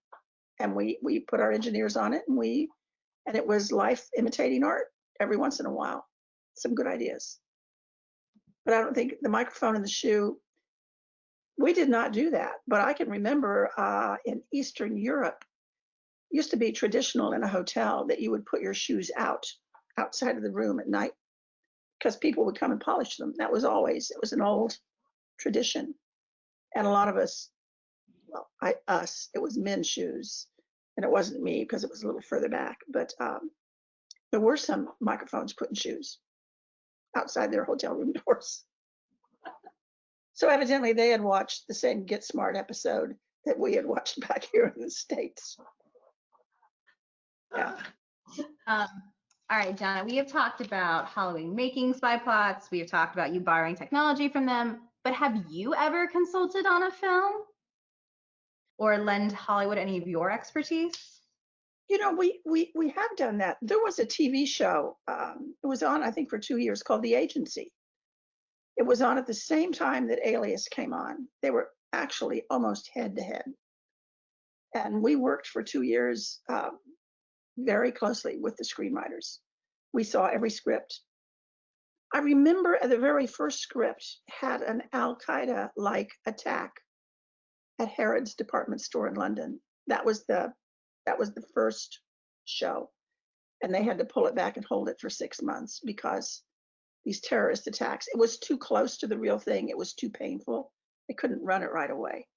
and we put our engineers on it, and it was life imitating art every once in a while. Some good ideas. But I don't think the microphone in the shoe, we did not do that. But I can remember in Eastern Europe, it used to be traditional in a hotel that you would put your shoes outside of the room at night, because people would come and polish them. That was always, it was an old tradition. And a lot of us, well, it was men's shoes. And it wasn't me because it was a little further back. But there were some microphones put in shoes outside their hotel room doors. So evidently they had watched the same Get Smart episode that we had watched back here in the States. Yeah. All right, Jonna, we have talked about Halloween making spy plots. We have talked about you borrowing technology from them, but have you ever consulted on a film or lend Hollywood any of your expertise? You know, we have done that. There was a TV show. It was on, I think, for 2 years called The Agency. It was on at the same time that Alias came on. They were actually almost head to head. And we worked for 2 years very closely with the screenwriters. We saw every script. I remember the very first script had an Al-Qaeda-like attack at Harrods department store in London. That was the first show. And they had to pull it back and hold it for 6 months because these terrorist attacks, it was too close to the real thing. It was too painful. They couldn't run it right away.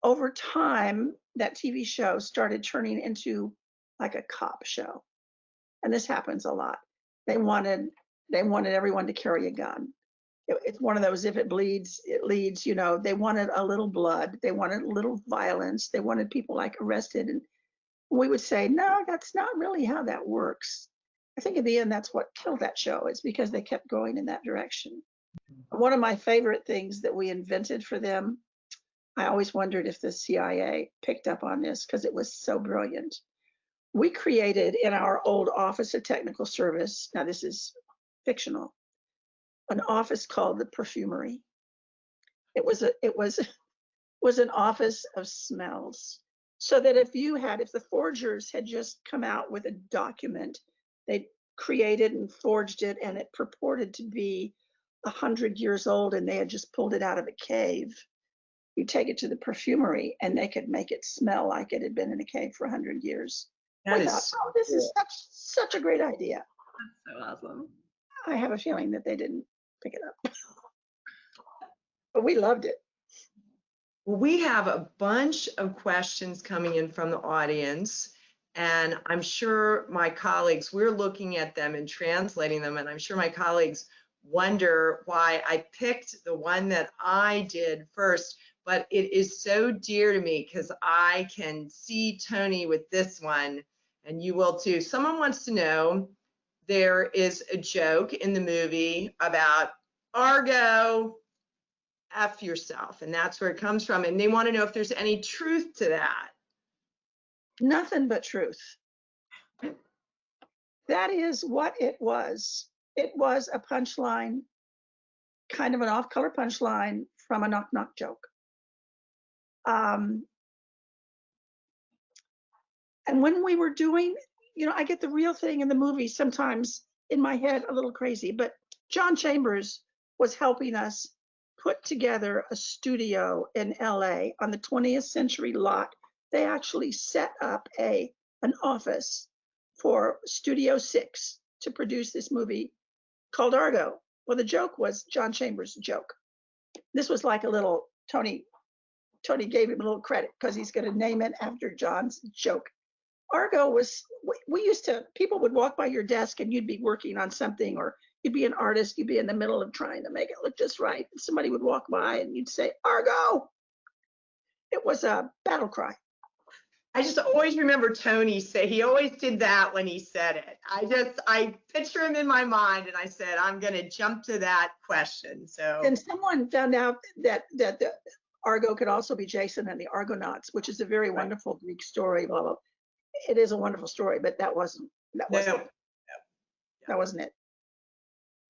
Over time, that TV show started turning into like a cop show. And this happens a lot. They wanted everyone to carry a gun. It's one of those, if it bleeds, it leads, you know. They wanted a little blood. They wanted a little violence. They wanted people like arrested. And we would say, no, that's not really how that works. I think in the end, that's what killed that show, is because they kept going in that direction. One of my favorite things that we invented for them, I always wondered if the CIA picked up on this because it was so brilliant. We created in our old Office of Technical Service, now this is fictional, an office called the Perfumery. It was an office of smells. So that if the forgers had just come out with a document, they created and forged it, and it purported to be 100 years old, and they had just pulled it out of a cave. You take it to the Perfumery, and they could make it smell like it had been in a cave for 100 years. I thought, oh, this is such a great idea. That's so awesome. I have a feeling that they didn't pick it up, but we loved it. Well, we have a bunch of questions coming in from the audience, and I'm sure my colleagues, we're looking at them and translating them, and I'm sure my colleagues wonder why I picked the one that I did first, but it is so dear to me because I can see Tony with this one, and you will too. Someone wants to know, there is a joke in the movie about Argo, F yourself, and that's where it comes from, and they want to know if there's any truth to that. Nothing but truth. That is what it was. It was a punchline, kind of an off-color punchline from a knock-knock joke. And when we were doing, you know, I get the real thing in the movie sometimes in my head a little crazy, but John Chambers was helping us put together a studio in LA on the 20th Century lot. They actually set up an office for Studio 6 to produce this movie called Argo. Well, the joke was John Chambers' joke. This was like a little, Tony gave him a little credit because he's going to name it after John's joke. Argo was, people would walk by your desk and you'd be working on something, or you'd be an artist, you'd be in the middle of trying to make it look just right. And somebody would walk by and you'd say, Argo. It was a battle cry. I just always remember Tony say, he always did that when he said it. I picture him in my mind, and I said, I'm going to jump to that question. So. And someone found out that the Argo could also be Jason and the Argonauts, which is a very wonderful Greek story. Blah, blah. It is a wonderful story, but that wasn't it.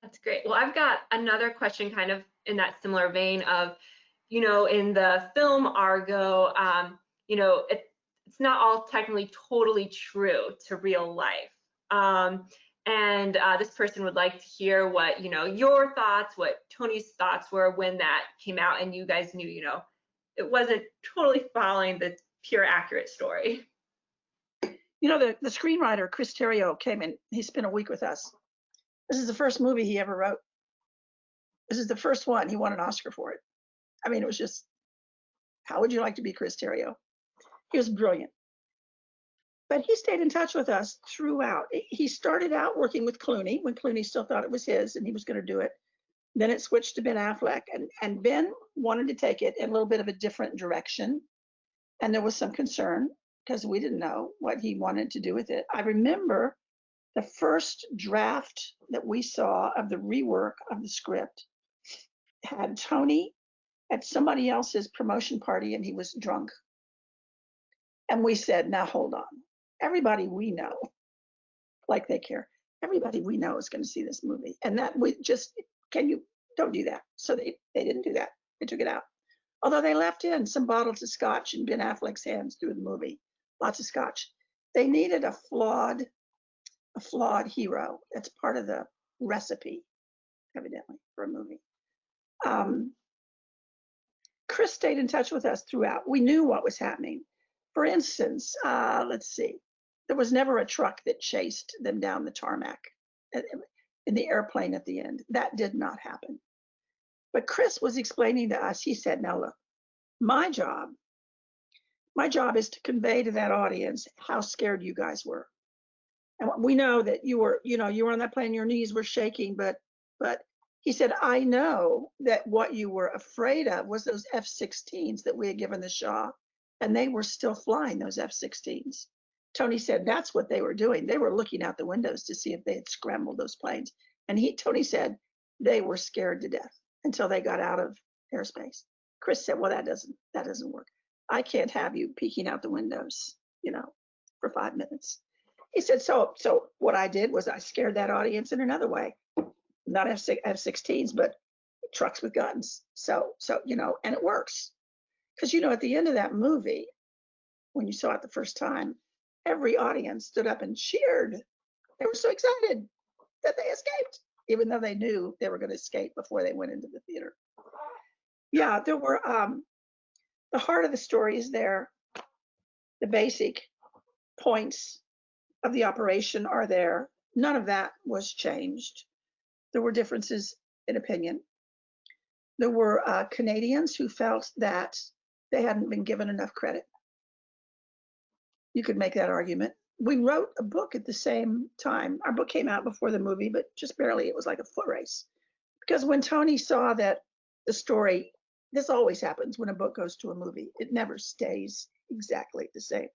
That's great. Well, I've got another question kind of in that similar vein of, you know, in the film Argo, you know, it's not all technically totally true to real life. And this person would like to hear what, you know, your thoughts, what Tony's thoughts were when that came out and you guys knew, you know, it wasn't totally following the pure accurate story. You know, the screenwriter, Chris Terrio, came in. He spent a week with us. This is the first movie he ever wrote. This is the first one. He won an Oscar for it. I mean, it was just, how would you like to be Chris Terrio? He was brilliant. But he stayed in touch with us throughout. He started out working with Clooney when Clooney still thought it was his and he was going to do it. Then it switched to Ben Affleck, and Ben wanted to take it in a little bit of a different direction. And there was some concern because we didn't know what he wanted to do with it. I remember the first draft that we saw of the rework of the script had Tony at somebody else's promotion party and he was drunk. And we said, now hold on. Everybody we know, like they care, everybody we know is going to see this movie. And that we just, don't do that. So they didn't do that. They took it out. Although they left in some bottles of scotch in Ben Affleck's hands through the movie, lots of scotch. They needed a flawed hero. That's part of the recipe, evidently, for a movie. Chris stayed in touch with us throughout. We knew what was happening. For instance, let's see, there was never a truck that chased them down the tarmac in the airplane at the end. That did not happen. But Chris was explaining to us, he said, now look, my job is to convey to that audience how scared you guys were. And we know that you were on that plane, your knees were shaking, but he said, I know that what you were afraid of was those F-16s that we had given the Shah, and they were still flying those F-16s. Tony said that's what they were doing. They were looking out the windows to see if they had scrambled those planes. And Tony said they were scared to death until they got out of airspace. Chris said, well, that doesn't work. I can't have you peeking out the windows, for 5 minutes. He said, so what I did was I scared that audience in another way, not F-16s, but trucks with guns. So, and it works. Because, at the end of that movie, when you saw it the first time, every audience stood up and cheered. They were so excited that they escaped, even though they knew they were going to escape before they went into the theater. Yeah, there were, the heart of the story is there. The basic points of the operation are there. None of that was changed. There were differences in opinion. There were Canadians who felt that they hadn't been given enough credit. You could make that argument. We wrote a book at the same time. Our book came out before the movie, but just barely. It was like a foot race. Because when Tony saw that the story, this always happens when a book goes to a movie. It never stays exactly the same.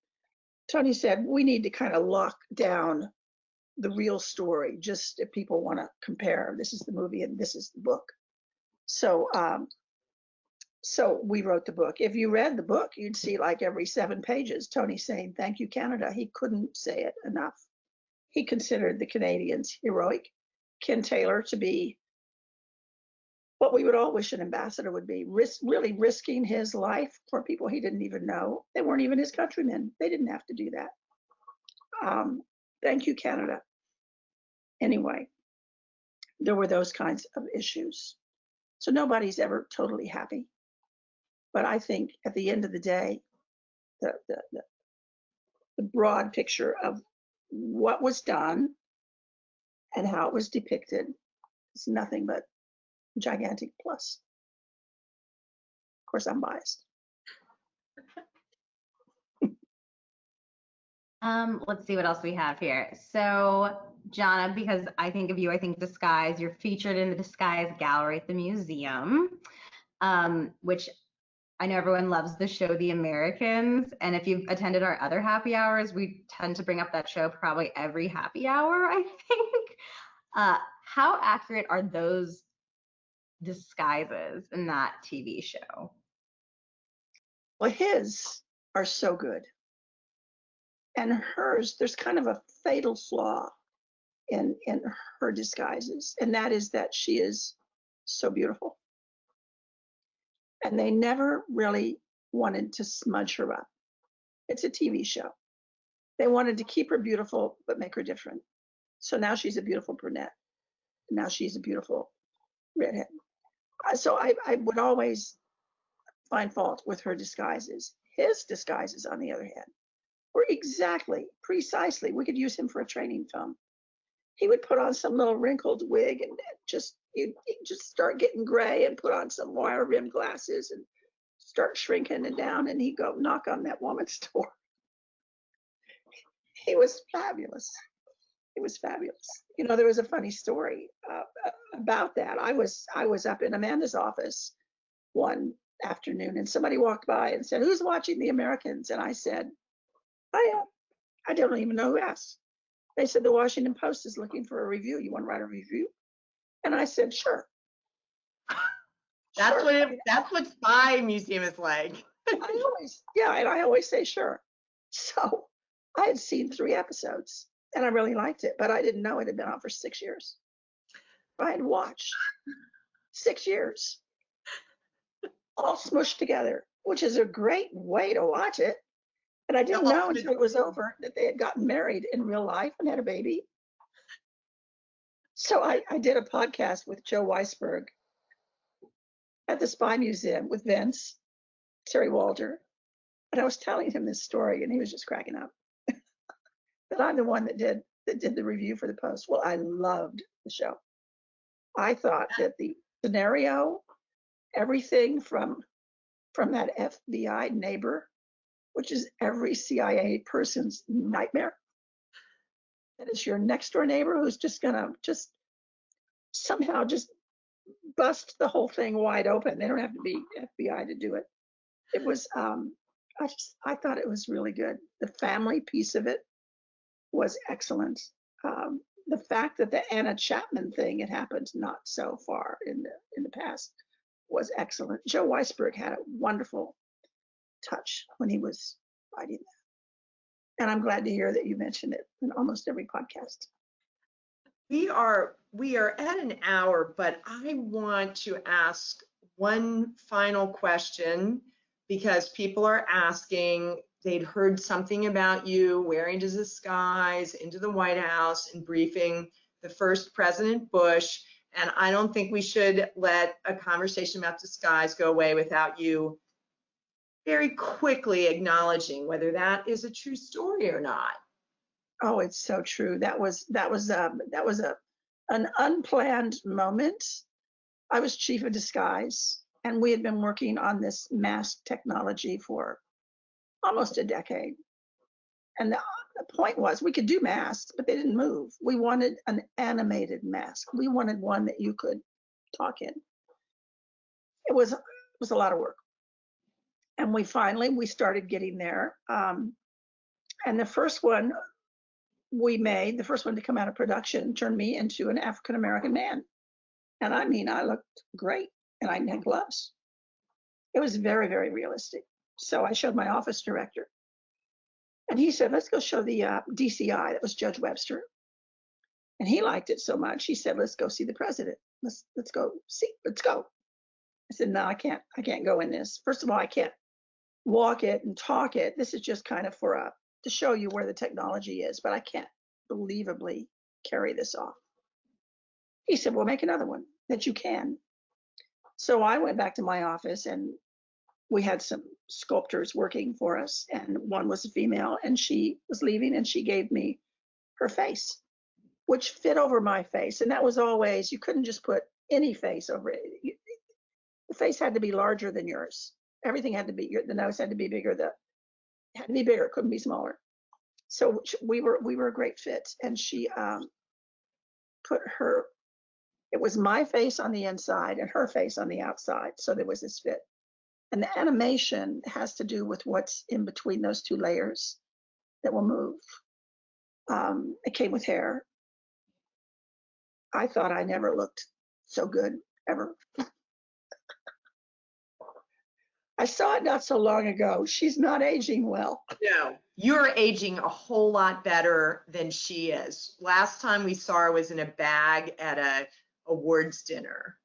Tony said, we need to kind of lock down the real story, just if people want to compare, this is the movie and this is the book. So we wrote the book. If you read the book, you'd see like every 7 pages, Tony saying, thank you, Canada. He couldn't say it enough. He considered the Canadians heroic. Ken Taylor to be what we would all wish an ambassador would be, really risking his life for people he didn't even know. They weren't even his countrymen. They didn't have to do that. Thank you, Canada. Anyway, there were those kinds of issues. So nobody's ever totally happy. But I think at the end of the day, the broad picture of what was done and how it was depicted is nothing but gigantic plus. Of course, I'm biased. Let's see what else we have here. So, Jonna, because I think of you, I think Disguise. You're featured in the Disguise gallery at the museum, which I know everyone loves the show The Americans. And if you've attended our other happy hours, we tend to bring up that show probably every happy hour, I think. How accurate are those disguises in that TV show? Well, his are so good. And hers, there's kind of a fatal flaw in her disguises, and that is that she is so beautiful. And they never really wanted to smudge her up. It's a TV show. They wanted to keep her beautiful, but make her different. So now she's a beautiful brunette. Now she's a beautiful redhead. So I would always find fault with her disguises. His disguises, on the other hand, were precisely, we could use him for a training film. He would put on some little wrinkled wig and he'd just start getting gray and put on some wire rimmed glasses and start shrinking and down, and he'd go knock on that woman's door. He was fabulous. It was fabulous. You know, there was a funny story about that. I was up in Amanda's office one afternoon, and somebody walked by and said, "Who's watching The Americans?" And I said, "I am." I don't even know who asked. They said, "The Washington Post is looking for a review. You want to write a review?" And I said, "Sure." That's Sure. that's what Spy Museum is like. And I always say sure. So I had seen 3 episodes and I really liked it, but I didn't know it had been on for 6 years. I had watched 6 years, all smushed together, which is a great way to watch it. And I didn't know until it was over that they had gotten married in real life and had a baby. So I did a podcast with Joe Weisberg at the Spy Museum with Vince, Terry Walter, and I was telling him this story, and he was just cracking up. That I'm the one that did the review for the Post. Well, I loved the show. I thought that the scenario, everything from that FBI neighbor, which is every CIA person's nightmare, that is your next door neighbor who's just gonna somehow bust the whole thing wide open. They don't have to be FBI to do it. It was I thought it was really good. The family piece of it was excellent. The fact that the Anna Chapman thing had happened not so far in the past was excellent. Joe Weisberg had a wonderful touch when he was writing that. And I'm glad to hear that you mentioned it in almost every podcast. We are at an hour, but I want to ask one final question because people are asking. They'd heard something about you wearing a disguise into the White House and briefing the first President Bush. And I don't think we should let a conversation about disguise go away without you very quickly acknowledging whether that is a true story or not. Oh, it's so true. That was an unplanned moment. I was chief of disguise, and we had been working on this mask technology for almost a decade. And the point was we could do masks, but they didn't move. We wanted an animated mask. We wanted one that you could talk in. It was a lot of work. And we started getting there. And the first one we made, the first one to come out of production, turned me into an African-American man. And I mean, I looked great and I had gloves. It was very, very realistic. So I showed my office director and he said, "Let's go show the DCI." That was Judge Webster. And he liked it so much. He said, "Let's go see the president. Let's go see, let's go." I said, "No, I can't go in this. First of all, I can't walk it and talk it. This is just kind of to show you where the technology is, but I can't believably carry this off." He said, "Well, make another one that you can." So I went back to my office and we had some sculptors working for us, and one was a female, and she was leaving, and she gave me her face, which fit over my face. And that was always, you couldn't just put any face over it. The face had to be larger than yours. Everything had to be, the nose had to be bigger, it had to be bigger, it couldn't be smaller. So we were a great fit. And she put it was my face on the inside and her face on the outside. So there was this fit. And the animation has to do with what's in between those two layers that will move. It came with hair. I thought I never looked so good, ever. I saw it not so long ago. She's not aging well. No, you're aging a whole lot better than she is. Last time we saw her was in a bag at a awards dinner.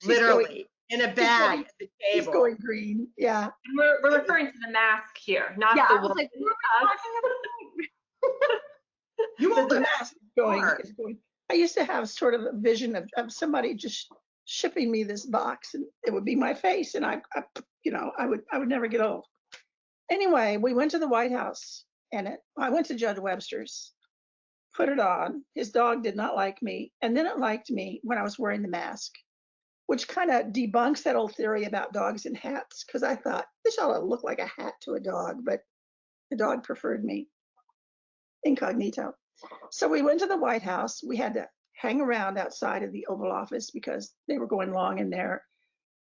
Literally. In a bag at the table. She's going green. Yeah. We're referring to the mask here, not Yeah, the I was like, who are we talking about? You won't The look mask is going. I used to have sort of a vision of somebody just shipping me this box, and it would be my face, and I would never get old. Anyway, we went to the White House, and I went to Judge Webster's, put it on. His dog did not like me, and then it liked me when I was wearing the mask, which kind of debunks that old theory about dogs and hats, because I thought this ought to look like a hat to a dog, but the dog preferred me incognito. So we went to the White House. We had to hang around outside of the Oval Office because they were going long in there.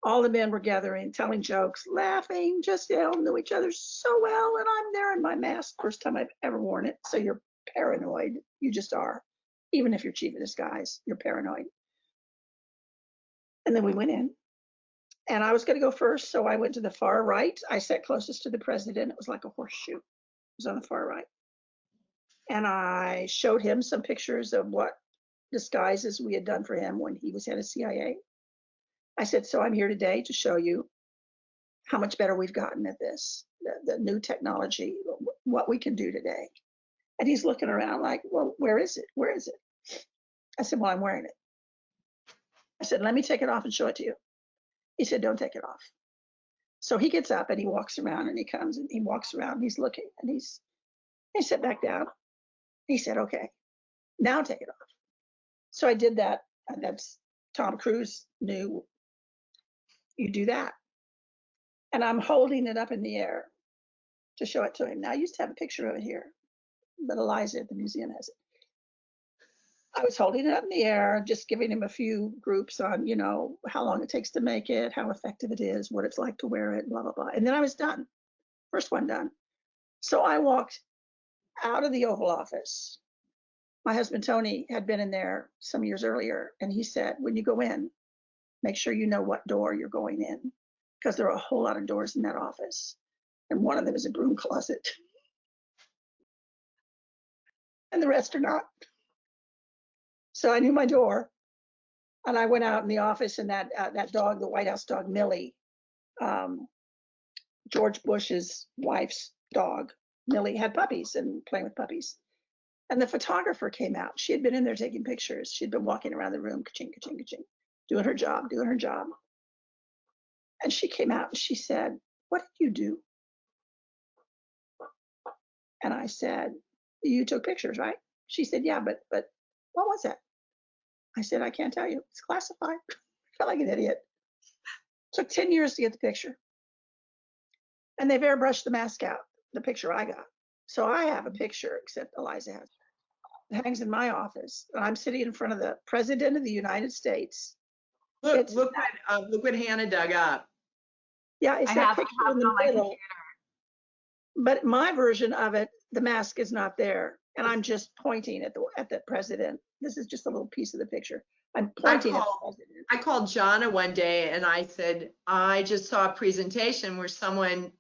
All the men were gathering, telling jokes, laughing, just, they all knew each other so well. And I'm there in my mask, first time I've ever worn it. So you're paranoid. You just are. Even if you're chief of disguise, you're paranoid. And then we went in. And I was going to go first, so I went to the far right. I sat closest to the president. It was like a horseshoe. It was on the far right. And I showed him some pictures of what disguises we had done for him when he was head of CIA. I said, so I'm here today to show you how much better we've gotten at this, the new technology, what we can do today. And he's looking around like, well, where is it? Where is it? I said, well, I'm wearing it. I said, let me take it off and show it to you. He said, don't take it off. So he gets up and he walks around and he comes and he walks around and he's looking and he sat back down. He said, okay, now take it off. So I did that. And that's Tom Cruise knew you do that. And I'm holding it up in the air to show it to him. Now I used to have a picture of it here, but Eliza at the museum has it. I was holding it up in the air, just giving him a few groups on, you know, how long it takes to make it, how effective it is, what it's like to wear it, blah, blah, blah. And then I was done. First one done. So I walked out of the Oval Office. My husband, Tony, had been in there some years earlier. And he said, when you go in, make sure you know what door you're going in, because there are a whole lot of doors in that office. And one of them is a broom closet. And the rest are not. So I knew my door, and I went out in the office, and that dog, the White House dog, Millie, George Bush's wife's dog, Millie, had puppies and playing with puppies. And the photographer came out. She had been in there taking pictures. She'd been walking around the room, ka-ching, ka-ching, ka-ching, doing her job, doing her job. And she came out and she said, what did you do? And I said, you took pictures, right? She said, yeah, but what was that? I said, I can't tell you. It's classified. I felt like an idiot. Took 10 years to get the picture. And they've airbrushed the mask out, the picture I got. So I have a picture, except Eliza has. It hangs in my office. And I'm sitting in front of the President of the United States. Look what Hannah dug up. Yeah, it's that picture in the middle. But my version of it, the mask is not there. And I'm just pointing at the president. This is just a little piece of the picture. I'm pointing at the president. I called Jonna one day and I said, I just saw a presentation where someone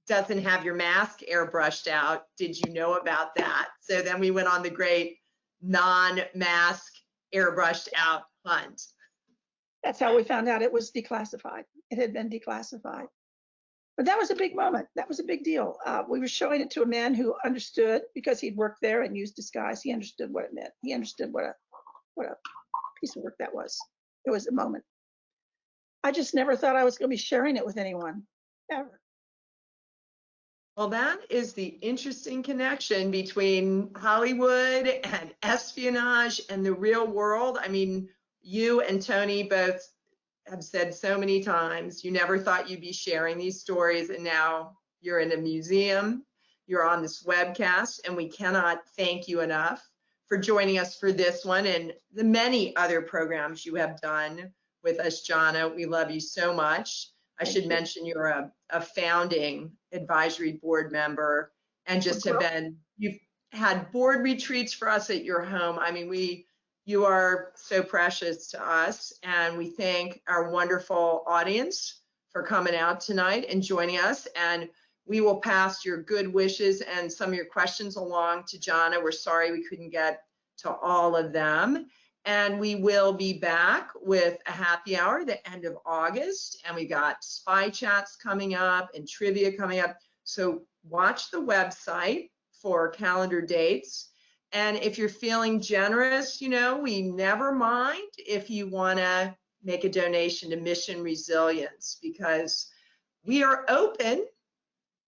doesn't have your mask airbrushed out. Did you know about that? So then we went on the great non-mask airbrushed out hunt. That's how we found out it was declassified. It had been declassified. But that was a big moment. That was a big deal. We were showing it to a man who understood, because he'd worked there and used disguise. He understood what it meant. He understood what a piece of work that was. It was a moment. I just never thought I was going to be sharing it with anyone, ever. Well, that is the interesting connection between Hollywood and espionage and the real world. I mean, you and Tony both have said so many times, you never thought you'd be sharing these stories, and now you're in a museum, you're on this webcast, and we cannot thank you enough for joining us for this one and the many other programs you have done with us, Jonna. We love you so much. I should mention you're a founding advisory board member, and just you've had board retreats for us at your home. I mean, you are so precious to us, and we thank our wonderful audience for coming out tonight and joining us. And we will pass your good wishes and some of your questions along to Jonna. We're sorry we couldn't get to all of them. And we will be back with a happy hour at the end of August. And we got spy chats coming up and trivia coming up. So watch the website for calendar dates. And if you're feeling generous, you know, we never mind if you want to make a donation to Mission Resilience, because we are open.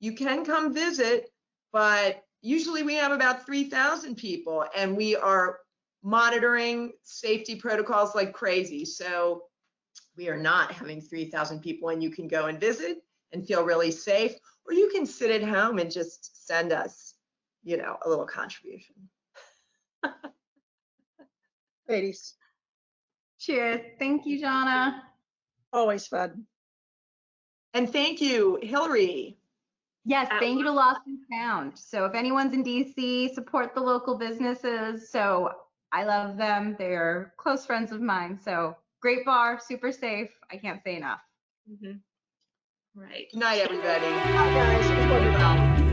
You can come visit, but usually we have about 3,000 people, and we are monitoring safety protocols like crazy. So we are not having 3,000 people, and you can go and visit and feel really safe, or you can sit at home and just send us, you know, a little contribution. Ladies, Cheers. Thank you, Jonna. always fun. And thank you, Hilarey. Yes, thank you to Lost and Found. So if anyone's in DC, support the local businesses. So I love them. They're close friends of mine. So great bar, super safe. I can't say enough. Right. Good night, everybody. Bye, guys. Good luck.